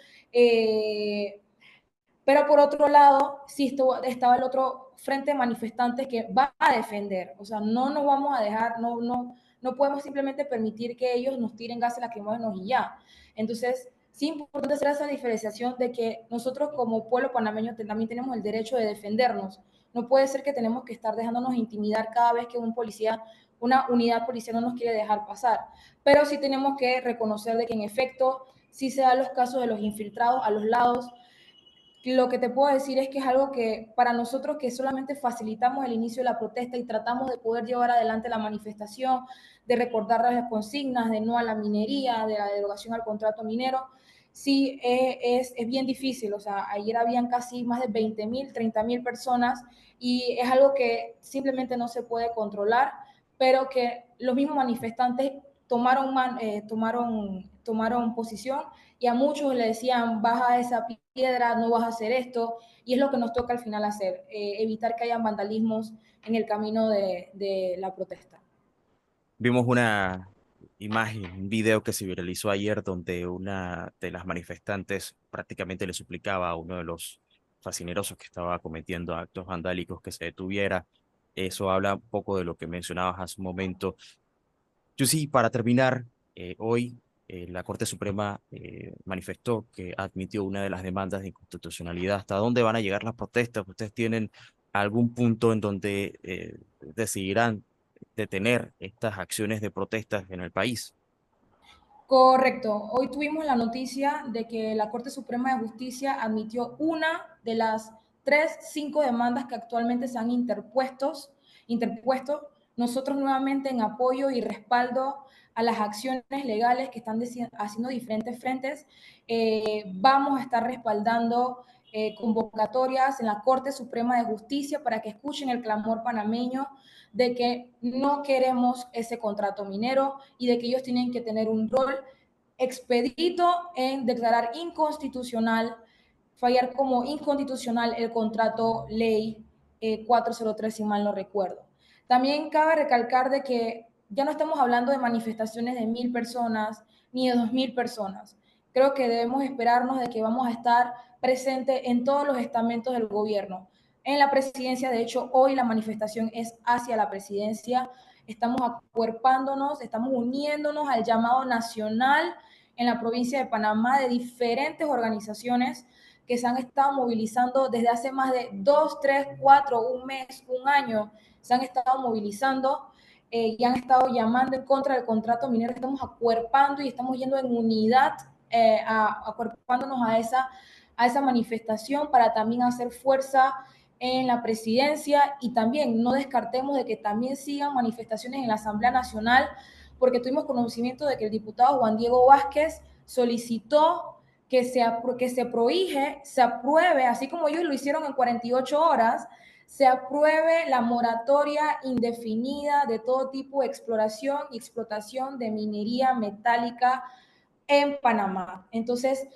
Pero por otro lado, sí estaba el otro frente de manifestantes que va a defender. O sea, no nos vamos a dejar, no podemos simplemente permitir que ellos nos tiren gases lacrimógenos y ya. Entonces, sí es importante hacer esa diferenciación de que nosotros como pueblo panameño también tenemos el derecho de defendernos. No puede ser que tenemos que estar dejándonos intimidar cada vez que una unidad policial no nos quiere dejar pasar. Pero sí tenemos que reconocer de que en efecto sí se dan los casos de los infiltrados a los lados. Lo que te puedo decir es que es algo que para nosotros que solamente facilitamos el inicio de la protesta y tratamos de poder llevar adelante la manifestación, de recordar las consignas de no a la minería, de la derogación al contrato minero, sí es bien difícil. O sea, ayer habían casi más de 20.000, 30.000 personas y es algo que simplemente no se puede controlar, pero que los mismos manifestantes tomaron posición y a muchos le decían, baja esa piedra, no vas a hacer esto, y es lo que nos toca al final hacer, evitar que haya vandalismos en el camino de la protesta. Vimos una imagen, un video que se viralizó ayer donde una de las manifestantes prácticamente le suplicaba a uno de los fascinerosos que estaba cometiendo actos vandálicos que se detuviera. Eso habla un poco de lo que mencionabas hace un momento. Yo sí, para terminar, hoy la Corte Suprema manifestó que admitió una de las demandas de inconstitucionalidad. ¿Hasta dónde van a llegar las protestas? ¿Ustedes tienen algún punto en donde decidirán detener estas acciones de protestas en el país? Correcto. Hoy tuvimos la noticia de que la Corte Suprema de Justicia admitió una de las cinco demandas que actualmente se han interpuesto. Nosotros nuevamente en apoyo y respaldo a las acciones legales que están haciendo diferentes frentes, vamos a estar respaldando convocatorias en la Corte Suprema de Justicia para que escuchen el clamor panameño de que no queremos ese contrato minero y de que ellos tienen que tener un rol expedito en declarar inconstitucional, fallar como inconstitucional el contrato ley 403, si mal no recuerdo. También cabe recalcar de que ya no estamos hablando de manifestaciones de 1,000 personas ni de 2,000 personas. Creo que debemos esperarnos de que vamos a estar presentes en todos los estamentos del gobierno. En la presidencia, de hecho, hoy la manifestación es hacia la presidencia. Estamos acuerpándonos, estamos uniéndonos al llamado nacional en la provincia de Panamá de diferentes organizaciones que se han estado movilizando desde hace más de 2, 3, 4, un mes, un año. Se han estado movilizando y han estado llamando en contra del contrato minero. Estamos acuerpando y estamos yendo en unidad, acuerpándonos a esa manifestación para también hacer fuerza en la presidencia y también no descartemos de que también sigan manifestaciones en la Asamblea Nacional, porque tuvimos conocimiento de que el diputado Juan Diego Vázquez solicitó que se prohíbe, se apruebe, así como ellos lo hicieron en 48 horas, se apruebe la moratoria indefinida de todo tipo de exploración y explotación de minería metálica en Panamá. Entonces,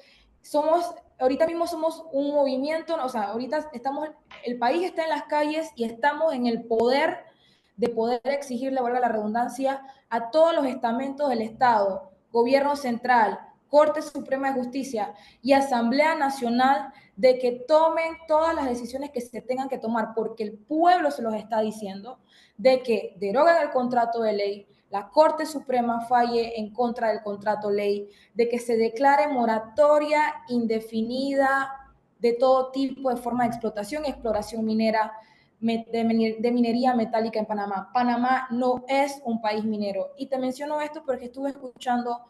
ahorita mismo somos un movimiento, o sea, ahorita el país está en las calles y estamos en el poder de poder exigirle, valga la redundancia, a todos los estamentos del Estado, Gobierno Central, Corte Suprema de Justicia y Asamblea Nacional de que tomen todas las decisiones que se tengan que tomar, porque el pueblo se los está diciendo, de que deroguen el contrato de ley, la Corte Suprema falle en contra del contrato ley, de que se declare moratoria indefinida de todo tipo de forma de explotación y exploración minera de minería metálica en Panamá. Panamá no es un país minero. Y te menciono esto porque estuve escuchando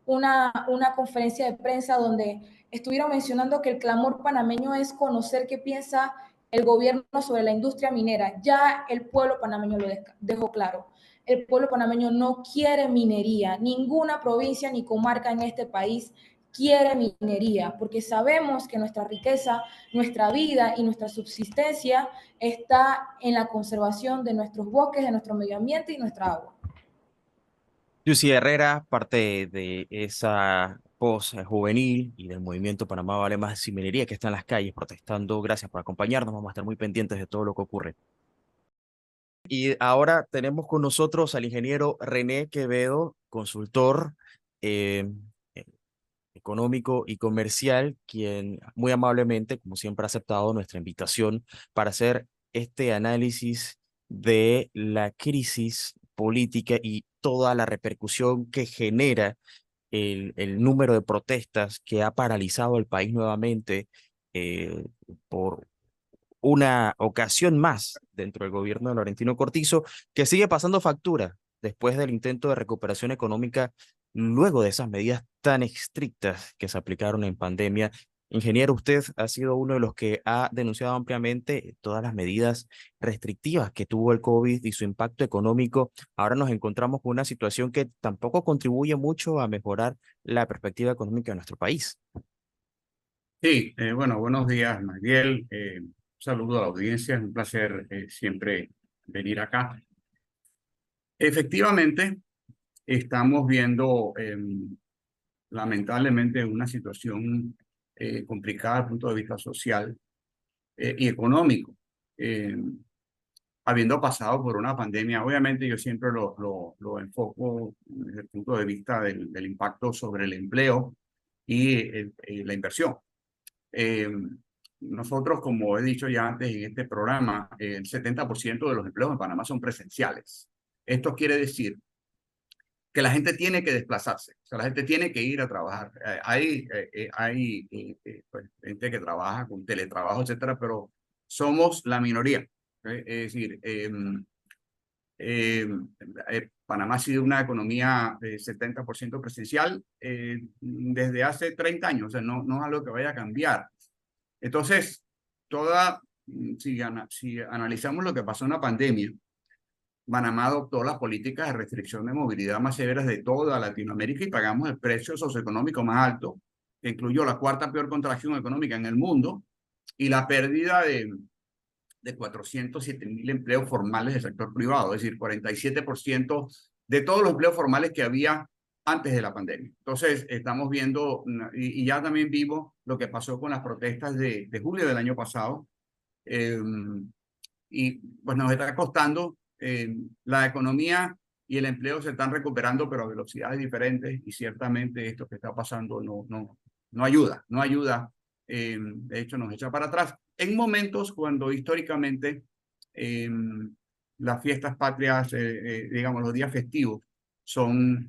una conferencia de prensa donde estuvieron mencionando que el clamor panameño es conocer qué piensa el gobierno sobre la industria minera. Ya el pueblo panameño lo dejó claro. El pueblo panameño no quiere minería. Ninguna provincia ni comarca en este país quiere minería, porque sabemos que nuestra riqueza, nuestra vida y nuestra subsistencia está en la conservación de nuestros bosques, de nuestro medio ambiente y nuestra agua. Yusi Herrera, parte de esa voz juvenil y del movimiento Panamá Vale Más Sin Minería que está en las calles protestando. Gracias por acompañarnos. Vamos a estar muy pendientes de todo lo que ocurre. Y ahora tenemos con nosotros al ingeniero René Quevedo, consultor eh, económico y comercial, quien muy amablemente, como siempre, ha aceptado nuestra invitación para hacer este análisis de la crisis política y toda la repercusión que genera el número de protestas que ha paralizado el país nuevamente por una ocasión más dentro del gobierno de Laurentino Cortizo, que sigue pasando factura después del intento de recuperación económica luego de esas medidas tan estrictas que se aplicaron en pandemia. Ingeniero, usted ha sido uno de los que ha denunciado ampliamente todas las medidas restrictivas que tuvo el COVID y su impacto económico. Ahora nos encontramos con una situación que tampoco contribuye mucho a mejorar la perspectiva económica de nuestro país. Sí, bueno, buenos días, Magdiel. Un saludo a la audiencia, es un placer siempre venir acá. Efectivamente, estamos viendo lamentablemente una situación complicada desde el punto de vista social y económico. Habiendo pasado por una pandemia, obviamente yo siempre lo enfoco desde el punto de vista del impacto sobre el empleo y la inversión. nosotros, como he dicho ya antes en este programa, el 70% de los empleos en Panamá son presenciales. Esto quiere decir que la gente tiene que desplazarse, o sea, la gente tiene que ir a trabajar. Hay pues, gente que trabaja con teletrabajo, etcétera, pero somos la minoría. Es decir, Panamá ha sido una economía de 70% presencial desde hace 30 años, o sea, no es algo que vaya a cambiar. Entonces, si analizamos lo que pasó en la pandemia, Panamá adoptó las políticas de restricción de movilidad más severas de toda Latinoamérica y pagamos el precio socioeconómico más alto, que incluyó la cuarta peor contracción económica en el mundo y la pérdida de 407.000 empleos formales del sector privado, es decir, 47% de todos los empleos formales que había antes de la pandemia. Entonces, estamos viendo, y ya también vimos lo que pasó con las protestas de julio del año pasado, y pues nos está costando, la economía y el empleo se están recuperando, pero a velocidades diferentes, y ciertamente esto que está pasando no ayuda, de hecho nos echa para atrás. En momentos cuando históricamente las fiestas patrias, digamos los días festivos, son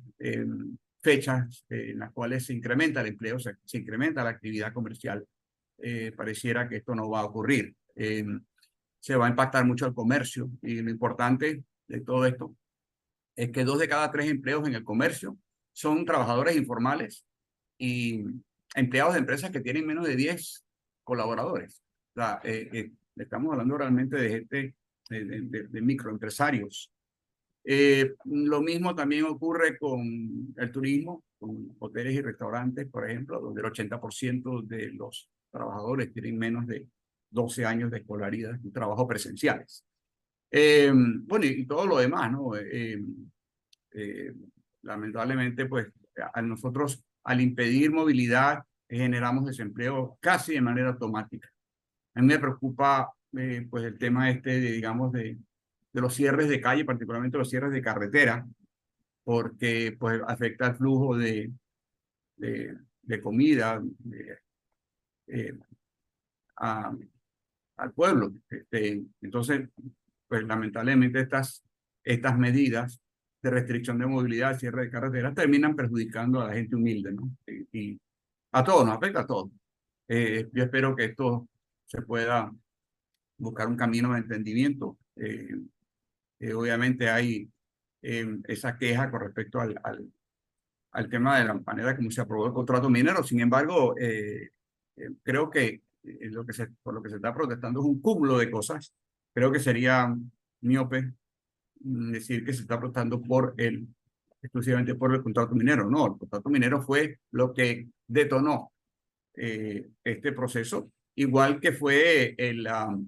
fechas en las cuales se incrementa el empleo, se incrementa la actividad comercial, pareciera que esto no va a ocurrir. Se va a impactar mucho el comercio, y lo importante de todo esto es que 2 de cada 3 empleos en el comercio son trabajadores informales y empleados de empresas que tienen menos de 10 colaboradores. O sea, estamos hablando realmente de gente, de microempresarios. Lo mismo también ocurre con el turismo, con hoteles y restaurantes, por ejemplo, donde el 80% de los trabajadores tienen menos de 12 años de escolaridad y trabajo presenciales. Bueno, y todo lo demás, ¿no? Lamentablemente, pues, nosotros al impedir movilidad generamos desempleo casi de manera automática. A mí me preocupa, pues, el tema digamos, de los cierres de calle, particularmente los cierres de carretera, porque pues afecta el flujo de comida al pueblo. Entonces, pues lamentablemente estas medidas de restricción de movilidad, cierre de carreteras, terminan perjudicando a la gente humilde, ¿no? Y a todos, nos afecta a todos. Yo espero que esto se pueda buscar un camino de entendimiento. Obviamente hay esa queja con respecto al tema de la manera como se aprobó el contrato minero. Sin embargo, creo que por lo que se está protestando es un cúmulo de cosas. Creo que sería miope decir que se está protestando exclusivamente por el contrato minero. No, el contrato minero fue lo que detonó este proceso, igual que fue la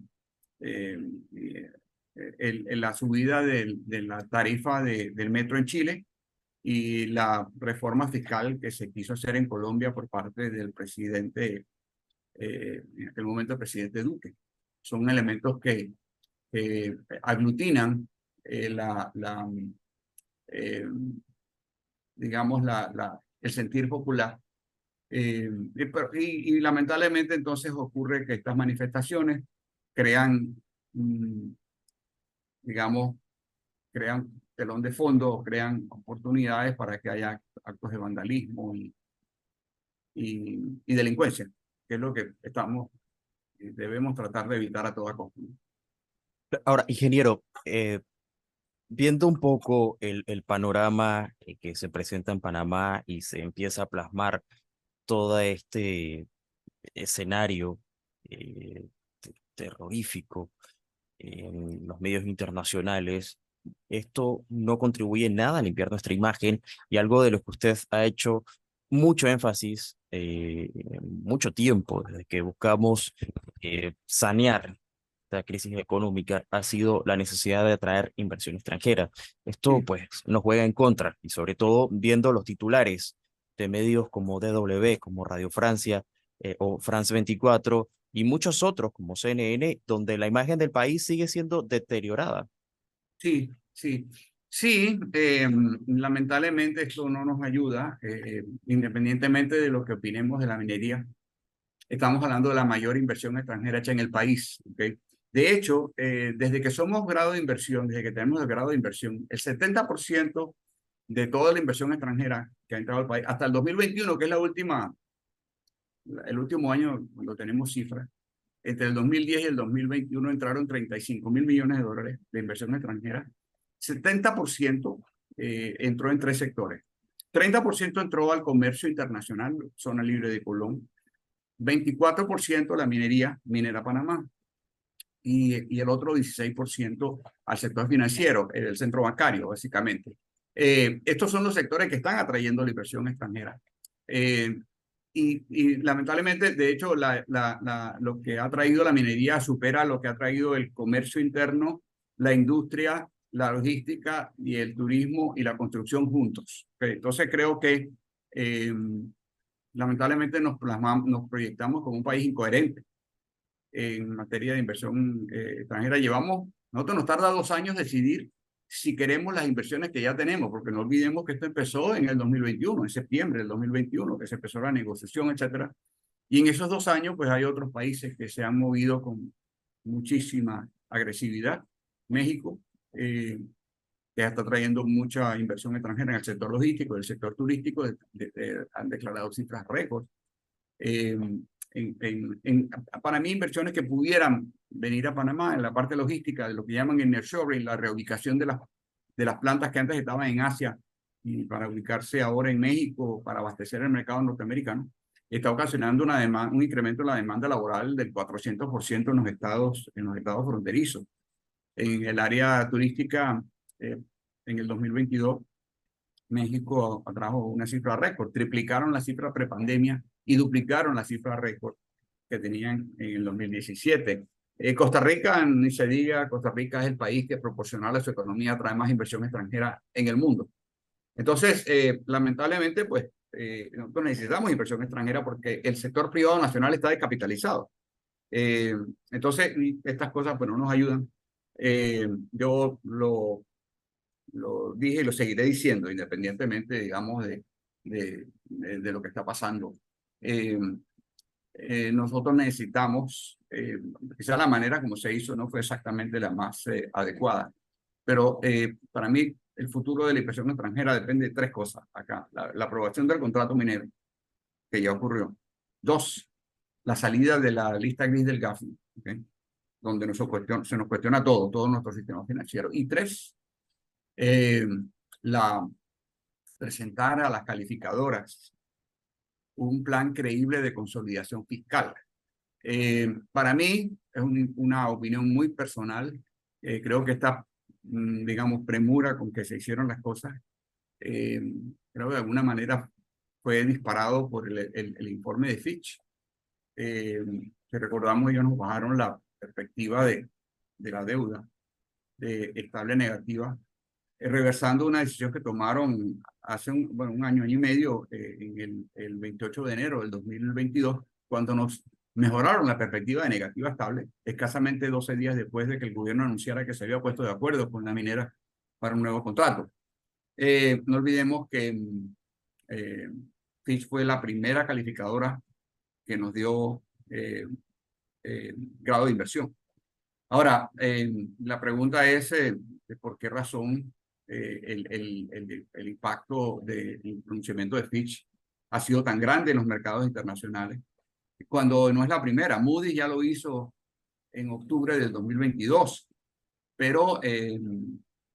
subida de la tarifa del metro en Chile y la reforma fiscal que se quiso hacer en Colombia por parte del presidente, en aquel momento el presidente Duque. Son elementos que aglutinan eh, digamos, el sentir popular. Y lamentablemente entonces ocurre que estas manifestaciones crean, digamos, crean telón de fondo, crean oportunidades para que haya actos de vandalismo y delincuencia, que es lo que debemos tratar de evitar a toda costa. Ahora, ingeniero, viendo un poco el panorama que se presenta en Panamá y se empieza a plasmar todo este escenario eh, terrorífico en los medios internacionales, esto no contribuye en nada a limpiar nuestra imagen, y algo de lo que usted ha hecho mucho énfasis, mucho tiempo, desde que buscamos sanear esta crisis económica, ha sido la necesidad de atraer inversión extranjera. Esto Sí, pues nos juega en contra, y sobre todo viendo los titulares de medios como DW, como Radio Francia o France 24 y muchos otros como CNN, donde la imagen del país sigue siendo deteriorada. sí, sí. Sí, lamentablemente esto no nos ayuda, independientemente de lo que opinemos de la minería. estamos hablando de la mayor inversión extranjera hecha en el país. ¿Okay? De hecho, desde que somos grado de inversión, desde que tenemos el grado de inversión, el 70% de toda la inversión extranjera que ha entrado al país, hasta el 2021, que es el último año cuando tenemos cifras, entre el 2010 y el 2021 entraron 35.000 millones de dólares de inversión extranjera. 70% entró en 3 sectores. 30% entró al comercio internacional, zona libre de Colón. 24% la minería, Minera Panamá. Y el otro 16% al sector financiero, el centro bancario, básicamente. Estos son los sectores que están atrayendo la inversión extranjera. Y lamentablemente, de hecho, lo que ha traído la minería supera lo que ha traído el comercio interno, la industria, la logística y el turismo y la construcción juntos. Entonces creo que lamentablemente nos proyectamos como un país incoherente en materia de inversión extranjera. Nosotros nos tarda 2 años decidir si queremos las inversiones que ya tenemos, porque no olvidemos que esto empezó en el 2021, en septiembre del 2021, que se empezó la negociación, etcétera. Y en esos 2 años, pues hay otros países que se han movido con muchísima agresividad. México, que ya está trayendo mucha inversión extranjera en el sector logístico, el sector turístico, han declarado cifras récord. Para mí, inversiones que pudieran venir a Panamá en la parte logística, de lo que llaman el nearshoring, la reubicación de las plantas que antes estaban en Asia y para ubicarse ahora en México para abastecer el mercado norteamericano, está ocasionando un incremento en la demanda laboral del 400% en los estados fronterizos. En el área turística, en el 2022, México atrajo una cifra récord, triplicaron la cifra prepandemia y duplicaron la cifra récord que tenían en el 2017. Costa Rica, ni se diga, Costa Rica es el país que proporcional a su economía trae más inversión extranjera en el mundo. Entonces, lamentablemente, pues, nosotros necesitamos inversión extranjera porque el sector privado nacional está descapitalizado. Entonces, estas cosas, pues, no nos ayudan. Yo lo dije y lo seguiré diciendo, independientemente, digamos, de lo que está pasando. Nosotros necesitamos, quizás la manera como se hizo no fue exactamente la más adecuada, pero para mí el futuro de la inversión extranjera depende de 3 cosas acá. La aprobación del contrato minero, que ya ocurrió. 2, la salida de la lista gris del Gafi, ¿okay? Donde se nos cuestiona todo nuestro sistema financiero. Y 3, presentar a las calificadoras un plan creíble de consolidación fiscal. Para mí, es una opinión muy personal. Creo que esta, digamos, premura con que se hicieron las cosas, creo que de alguna manera fue disparado por el informe de Fitch. Si recordamos, ellos nos bajaron la perspectiva de la deuda de estable negativa, reversando una decisión que tomaron hace un año y medio, en el 28 de enero del 2022, cuando nos mejoraron la perspectiva de negativa estable, escasamente 12 días después de que el gobierno anunciara que se había puesto de acuerdo con la minera para un nuevo contrato. No olvidemos que Fitch fue la primera calificadora que nos dio grado de inversión. Ahora, la pregunta es por qué razón el impacto del pronunciamiento de Fitch ha sido tan grande en los mercados internacionales, cuando no es la primera. Moody's ya lo hizo en octubre del 2022, pero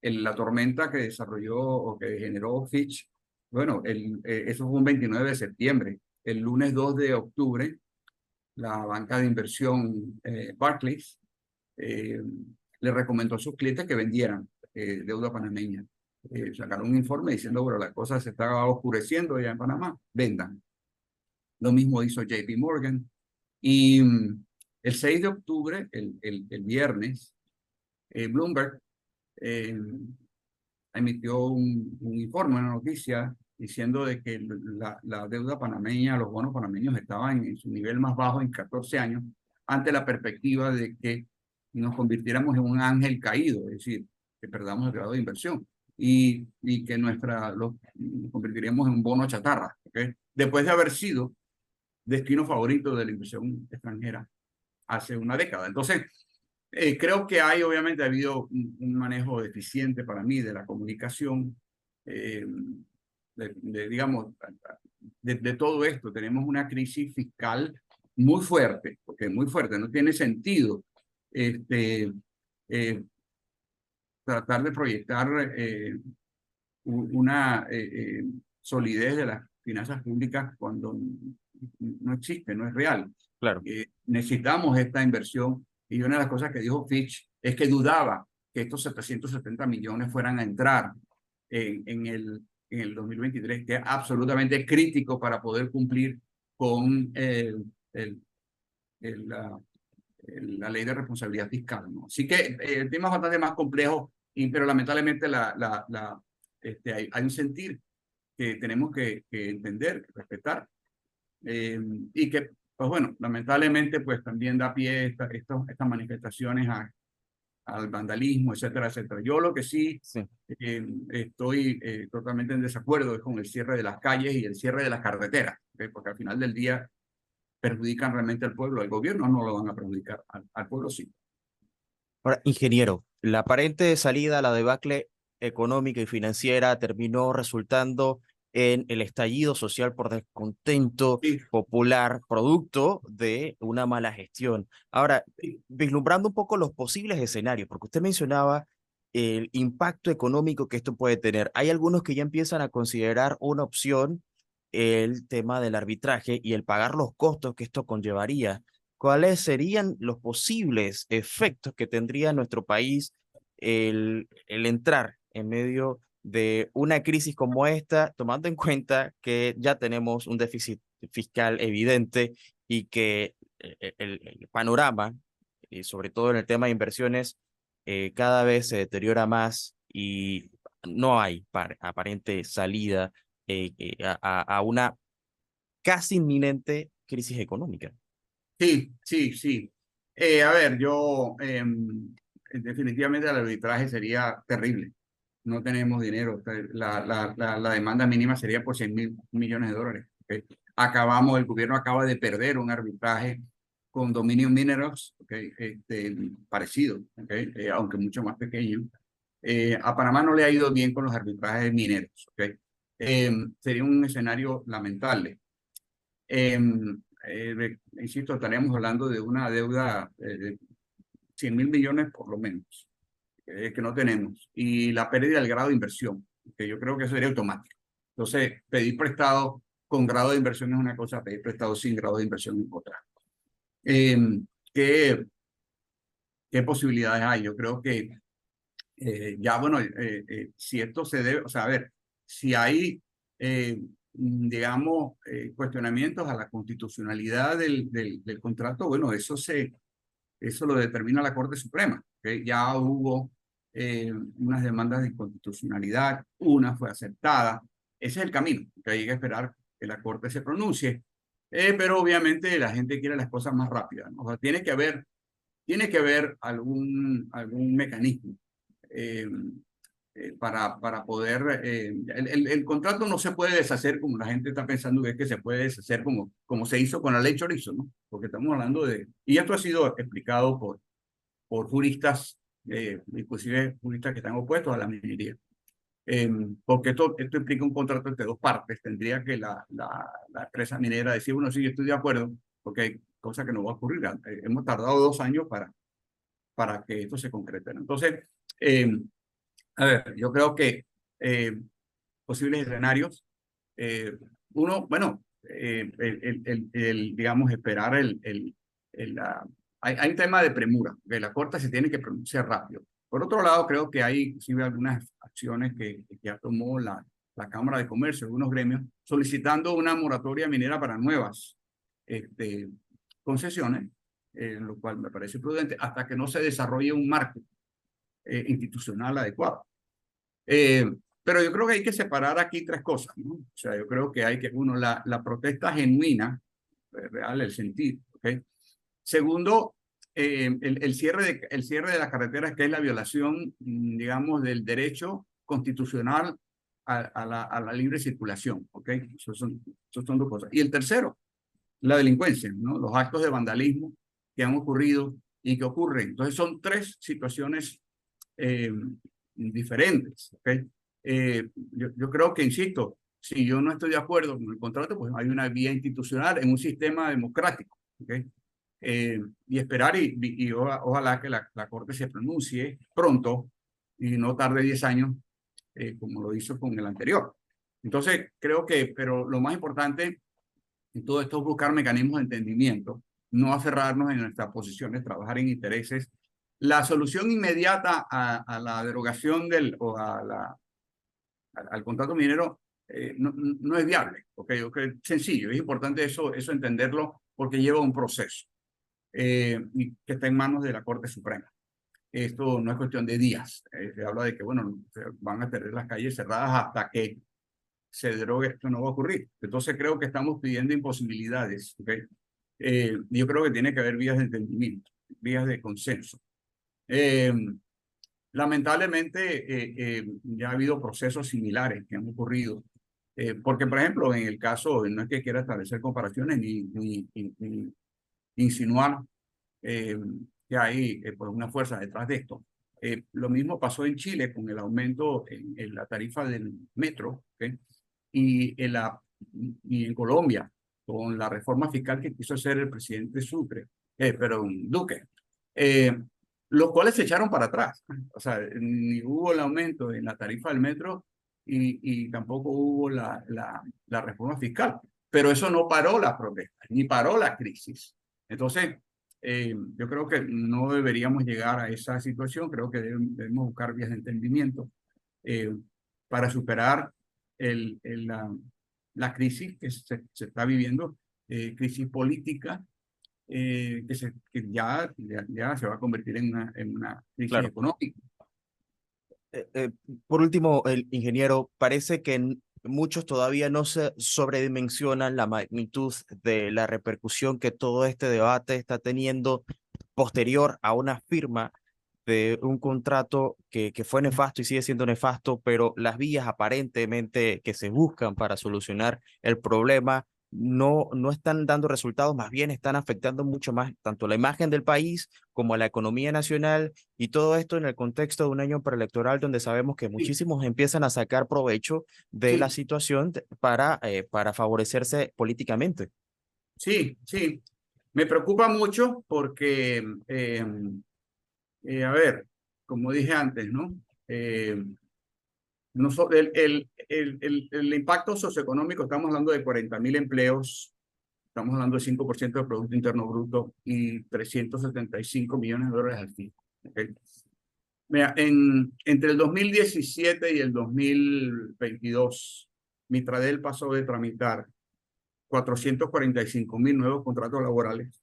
la tormenta que desarrolló o que generó Fitch, bueno, eso fue un 29 de septiembre. El lunes 2 de octubre, la banca de inversión Barclays le recomendó a sus clientes que vendieran deuda panameña. Sacaron un informe diciendo, bueno, la cosa se está oscureciendo ya en Panamá, vendan. Lo mismo hizo JP Morgan. Y el 6 de octubre, el viernes, Bloomberg emitió un informe, una noticia, diciendo de que la deuda panameña, los bonos panameños estaban en su nivel más bajo en 14 años, ante la perspectiva de que nos convirtiéramos en un ángel caído, es decir, que perdamos el grado de inversión y que nos convertiríamos en un bono chatarra, ¿okay? Después de haber sido destino favorito de la inversión extranjera hace una década. Entonces, creo que obviamente ha habido un manejo deficiente para mí de la comunicación, digamos, de todo esto. Tenemos una crisis fiscal muy fuerte, porque muy fuerte, no tiene sentido tratar de proyectar una solidez de las finanzas públicas cuando no existe, no es real. Claro. Necesitamos esta inversión, y una de las cosas que dijo Fitch es que dudaba que estos 770 millones fueran a entrar en el 2023, que es absolutamente crítico para poder cumplir con la ley de responsabilidad fiscal, ¿no? Así que el tema es bastante más complejo, pero lamentablemente hay un sentir que tenemos que entender, que respetar, y que, pues bueno, lamentablemente pues también da pie estas manifestaciones al vandalismo, etcétera, etcétera. Yo lo que sí, estoy totalmente en desacuerdo es con el cierre de las calles y el cierre de las carreteras, ¿okay? Porque al final del día perjudican realmente al pueblo. El gobierno no lo van a perjudicar, al pueblo sí. Ahora, ingeniero, la aparente salida a la debacle económica y financiera terminó resultando en el estallido social por descontento popular, producto de una mala gestión. Ahora, vislumbrando un poco los posibles escenarios, porque usted mencionaba el impacto económico que esto puede tener. Hay algunos que ya empiezan a considerar una opción el tema del arbitraje y el pagar los costos que esto conllevaría. ¿Cuáles serían los posibles efectos que tendría nuestro país el entrar en medio de una crisis como esta, tomando en cuenta que ya tenemos un déficit fiscal evidente y que el panorama, y sobre todo en el tema de inversiones, cada vez se deteriora más y no hay aparente salida a una casi inminente crisis económica? Sí, sí, sí. A ver, definitivamente el arbitraje sería terrible. No tenemos dinero. La demanda mínima sería por 100.000 millones de dólares. ¿Okay? El gobierno acaba de perder un arbitraje con Dominion Minerals, ¿okay? Parecido, ¿okay? Aunque mucho más pequeño. A Panamá no le ha ido bien con los arbitrajes mineros. ¿Okay? Sería un escenario lamentable. Insisto, estaríamos hablando de una deuda de 100.000 millones por lo menos, que no tenemos, y la pérdida del grado de inversión, que yo creo que eso sería automático. Entonces, pedir prestado con grado de inversión es una cosa, pedir prestado sin grado de inversión es otra. ¿Qué posibilidades hay? Yo creo que bueno, si esto se debe, o sea, a ver, si hay digamos, cuestionamientos a la constitucionalidad del contrato, bueno, eso lo determina la Corte Suprema. ¿Okay? Ya hubo unas demandas de inconstitucionalidad, una fue aceptada. Ese es el camino, que hay que esperar que la Corte se pronuncie. Pero obviamente la gente quiere las cosas más rápidas, ¿no? O sea, tiene que haber algún mecanismo para poder... el contrato no se puede deshacer como la gente está pensando que se puede deshacer como se hizo con la ley Chorizo, ¿no? Porque estamos hablando de... Y esto ha sido explicado por juristas, inclusive juristas que están opuestos a la minería. Porque esto implica un contrato entre dos partes. Tendría que la empresa minera decir, bueno, sí, yo estoy de acuerdo, porque hay cosas que no va a ocurrir. Hemos tardado 2 años para que esto se concrete, ¿no? Entonces, a ver, yo creo que posibles escenarios, uno, bueno, digamos, esperar hay un tema de premura, que la Corte se tiene que pronunciar rápido. Por otro lado, creo que hay inclusive algunas acciones que ya tomó la Cámara de Comercio, algunos gremios, solicitando una moratoria minera para nuevas concesiones, lo cual me parece prudente, hasta que no se desarrolle un marco institucional adecuado. Pero yo creo que hay que separar aquí 3 cosas, ¿no? O sea, yo creo que hay que, uno, la protesta genuina, real, el sentido, ¿ok? Segundo, el cierre de las carreteras, que es la violación, digamos, del derecho constitucional a la libre circulación, ¿ok? Eso son 2 cosas. Y el tercero, la delincuencia, ¿no? Los actos de vandalismo que han ocurrido y que ocurren. Entonces son tres situaciones diferentes. ¿Okay? Yo creo que, insisto, si yo no estoy de acuerdo con el contrato, pues hay una vía institucional en un sistema democrático. ¿Okay? Y esperar y ojalá que la Corte se pronuncie pronto y no tarde 10 años, como lo hizo con el anterior. Entonces, creo que, pero lo más importante en todo esto es buscar mecanismos de entendimiento, no aferrarnos en nuestras posiciones, trabajar en intereses. La solución inmediata a la derogación o al contrato minero no es viable, ¿okay? Sencillo, es importante eso entenderlo porque lleva un proceso y que está en manos de la Corte Suprema. Esto no es cuestión de días. Se habla de que, bueno, van a tener las calles cerradas hasta que se derogue. Esto no va a ocurrir. Entonces creo que estamos pidiendo imposibilidades. ¿Okay? Yo creo que tiene que haber vías de entendimiento, vías de consenso. Lamentablemente ya ha habido procesos similares que han ocurrido. Porque, por ejemplo, en el caso, no es que quiera establecer comparaciones ni insinuar que hay pues una fuerza detrás de esto. Lo mismo pasó en Chile con el aumento en la tarifa del metro, ¿okay? y en Colombia con la reforma fiscal que quiso hacer el presidente Duque, los cuales se echaron para atrás. O sea, ni hubo el aumento en la tarifa del metro y tampoco hubo la reforma fiscal. Pero eso no paró la protesta, ni paró la crisis. Entonces, yo creo que no deberíamos llegar a esa situación. Creo que debemos buscar vías de entendimiento para superar la crisis que se está viviendo, crisis política, que ya se va a convertir en una crisis Claro. económica. Por último, el ingeniero, parece que muchos todavía no se sobredimensionan la magnitud de la repercusión que todo este debate está teniendo posterior a una firma de un contrato que fue nefasto y sigue siendo nefasto, pero las vías aparentemente que se buscan para solucionar el problema no están dando resultados, más bien están afectando mucho más tanto la imagen del país como a la economía nacional, y todo esto en el contexto de un año preelectoral donde sabemos que muchísimos empiezan a sacar provecho de la situación para favorecerse políticamente. Sí, sí. Me preocupa mucho porque, a ver, como dije antes, ¿no? El impacto socioeconómico, estamos hablando de 40.000 empleos, estamos hablando de 5% del Producto Interno Bruto y 375 millones de dólares al fin. ¿Okay? Mira, entre el 2017 y el 2022, Mitradel pasó de tramitar 445.000 nuevos contratos laborales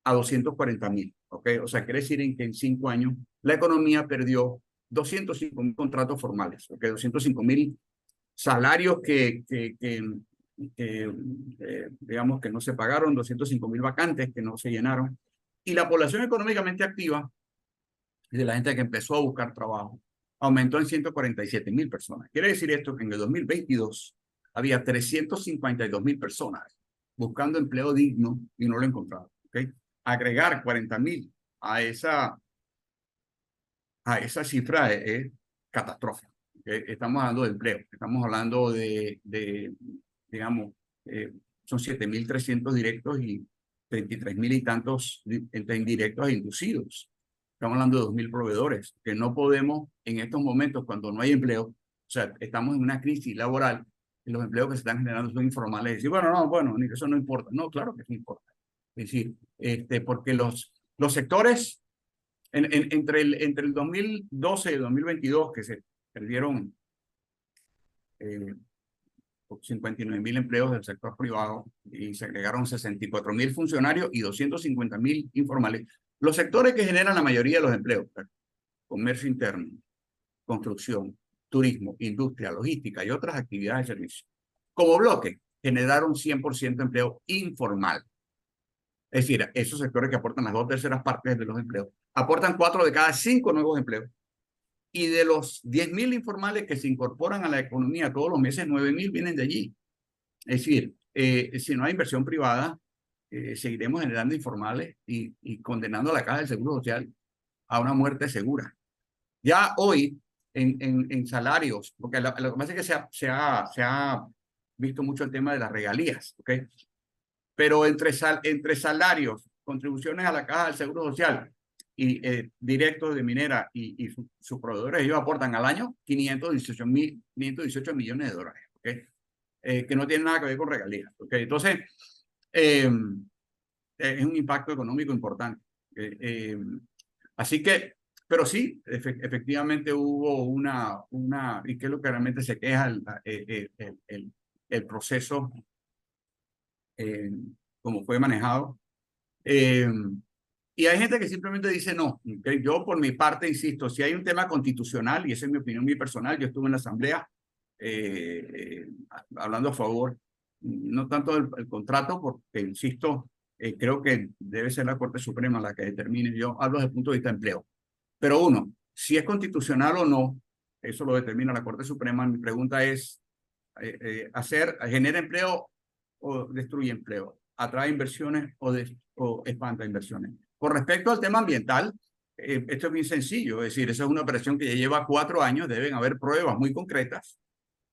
a 240.000. ¿Okay? O sea, quiere decir que en 5 años la economía perdió 205.000 contratos formales, ¿okay? 205.000 salarios digamos que no se pagaron, 205.000 vacantes que no se llenaron, y la población económicamente activa de la gente que empezó a buscar trabajo aumentó en 147.000 personas. Quiere decir esto que en el 2022 había 352.000 personas buscando empleo digno y no lo encontraron. ¿Okay? Agregar 40.000 a esa cifra es catastrófica. ¿Okay? Estamos hablando de empleo, estamos hablando digamos, son 7.300 directos y 33.000 y tantos entre indirectos e inducidos. Estamos hablando de 2.000 proveedores, que no podemos en estos momentos, cuando no hay empleo, o sea, estamos en una crisis laboral, y los empleos que se están generando son informales. Y decir, bueno, eso no importa. No, claro que sí importa. Es decir, porque los sectores, entre el 2012 y el 2022, que se perdieron 59.000 empleos del sector privado y se agregaron 64.000 funcionarios y 250.000 informales. Los sectores que generan la mayoría de los empleos, comercio interno, construcción, turismo, industria, logística y otras actividades de servicio, como bloque, generaron 100% de empleo informal. Es decir, esos sectores que aportan las 2/3 partes de los empleos, aportan 4 de cada 5 nuevos empleos. Y de los 10.000 informales que se incorporan a la economía todos los meses, 9.000 vienen de allí. Es decir, si no hay inversión privada, seguiremos generando informales y condenando a la Caja del Seguro Social a una muerte segura. Ya hoy, en salarios, porque lo que pasa es que se ha visto mucho el tema de las regalías, ¿ok? Pero entre salarios, contribuciones a la Caja del Seguro Social y directos de Minera y sus proveedores, ellos aportan al año 518 millones de dólares, ¿ok? Que no tienen nada que ver con regalías, ¿ok? Entonces, es un impacto económico importante. Así que, pero sí, efectivamente hubo y que es lo que realmente se queja el proceso, como fue manejado. Y hay gente que simplemente dice no. ¿Okay? Yo por mi parte insisto, si hay un tema constitucional, y esa es mi opinión muy personal, yo estuve en la asamblea hablando a favor, no tanto del contrato, porque insisto, creo que debe ser la Corte Suprema la que determine. Yo hablo desde el punto de vista de empleo. Pero uno, si es constitucional o no, eso lo determina la Corte Suprema. Mi pregunta es, ¿genera empleo o destruye empleo? ¿Atrae inversiones o espanta inversiones? Con respecto al tema ambiental, esto es bien sencillo. Es decir, esa es una operación que ya lleva 4 años. Deben haber pruebas muy concretas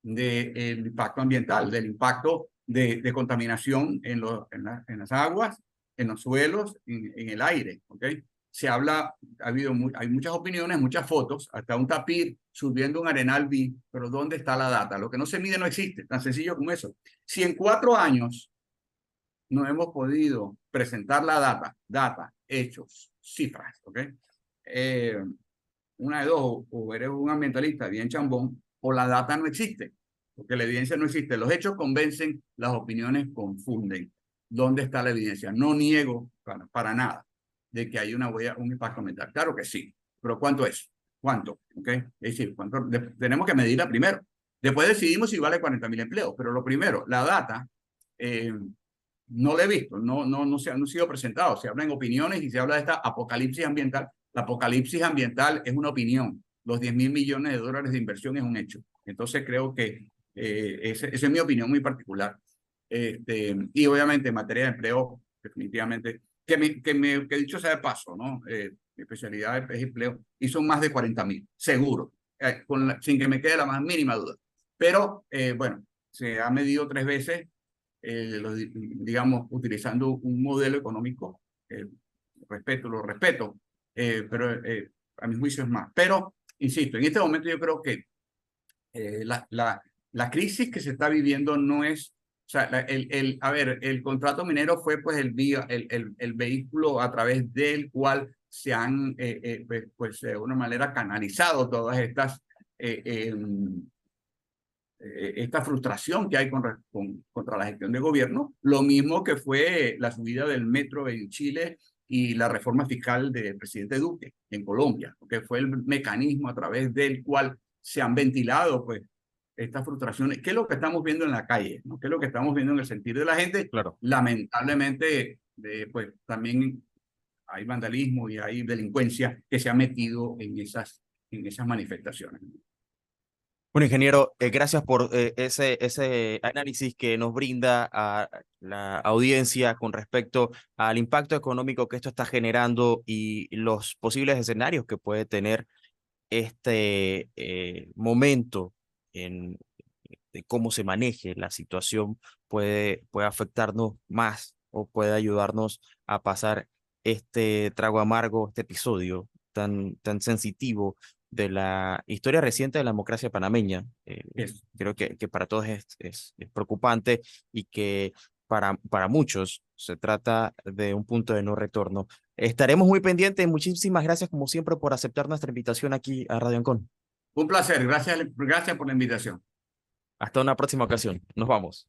del impacto ambiental, del impacto de contaminación en las aguas, en los suelos, en el aire, ¿ok? Se habla, hay muchas opiniones, muchas fotos, hasta un tapir subiendo un arenal pero ¿dónde está la data? Lo que no se mide no existe, tan sencillo como eso. Si en 4 años no hemos podido presentar la data, hechos, cifras, ¿ok? Una de dos, o eres un ambientalista bien chambón, o la data no existe, porque la evidencia no existe. Los hechos convencen, las opiniones confunden. ¿Dónde está la evidencia? No niego para nada de que hay un impacto ambiental. Claro que sí, pero ¿cuánto es? ¿Cuánto? ¿Okay? Es decir, tenemos que medirla primero. Después decidimos si vale 40.000 empleos, pero lo primero, la data, no la he visto, no han sido presentados. Se habla en opiniones y se habla de esta apocalipsis ambiental. La apocalipsis ambiental es una opinión. Los 10.000 millones de dólares de inversión es un hecho. Entonces creo que esa es mi opinión muy particular. Y obviamente en materia de empleo, definitivamente, que dicho sea de paso, ¿no? Mi especialidad es empleo y son más de 40.000, seguro, sin que me quede la más mínima duda. Pero bueno, se ha medido 3 veces, digamos, utilizando un modelo económico, lo respeto, pero a mi juicio es más. Pero, insisto, en este momento yo creo que la crisis que se está viviendo no es, o sea, el contrato minero fue pues el vehículo a través del cual se han, pues de una manera canalizado todas esta frustración que hay contra la gestión de gobierno, lo mismo que fue la subida del metro en Chile y la reforma fiscal del presidente Duque en Colombia, que fue el mecanismo a través del cual se han ventilado pues estas frustraciones. ¿Qué es lo que estamos viendo en la calle? ¿No? ¿Qué es lo que estamos viendo en el sentir de la gente? Claro. Lamentablemente, pues también hay vandalismo y hay delincuencia que se ha metido en esas manifestaciones. Bueno, ingeniero, gracias por ese análisis que nos brinda a la audiencia con respecto al impacto económico que esto está generando y los posibles escenarios que puede tener este momento de cómo se maneje la situación puede afectarnos más o puede ayudarnos a pasar este trago amargo, este episodio tan sensitivo de la historia reciente de la democracia panameña. Creo que para todos es preocupante y que para muchos se trata de un punto de no retorno. Estaremos muy pendientes. Muchísimas gracias, como siempre, por aceptar nuestra invitación aquí a Radio Ancon. Un placer. Gracias por la invitación. Hasta una próxima ocasión. Nos vamos.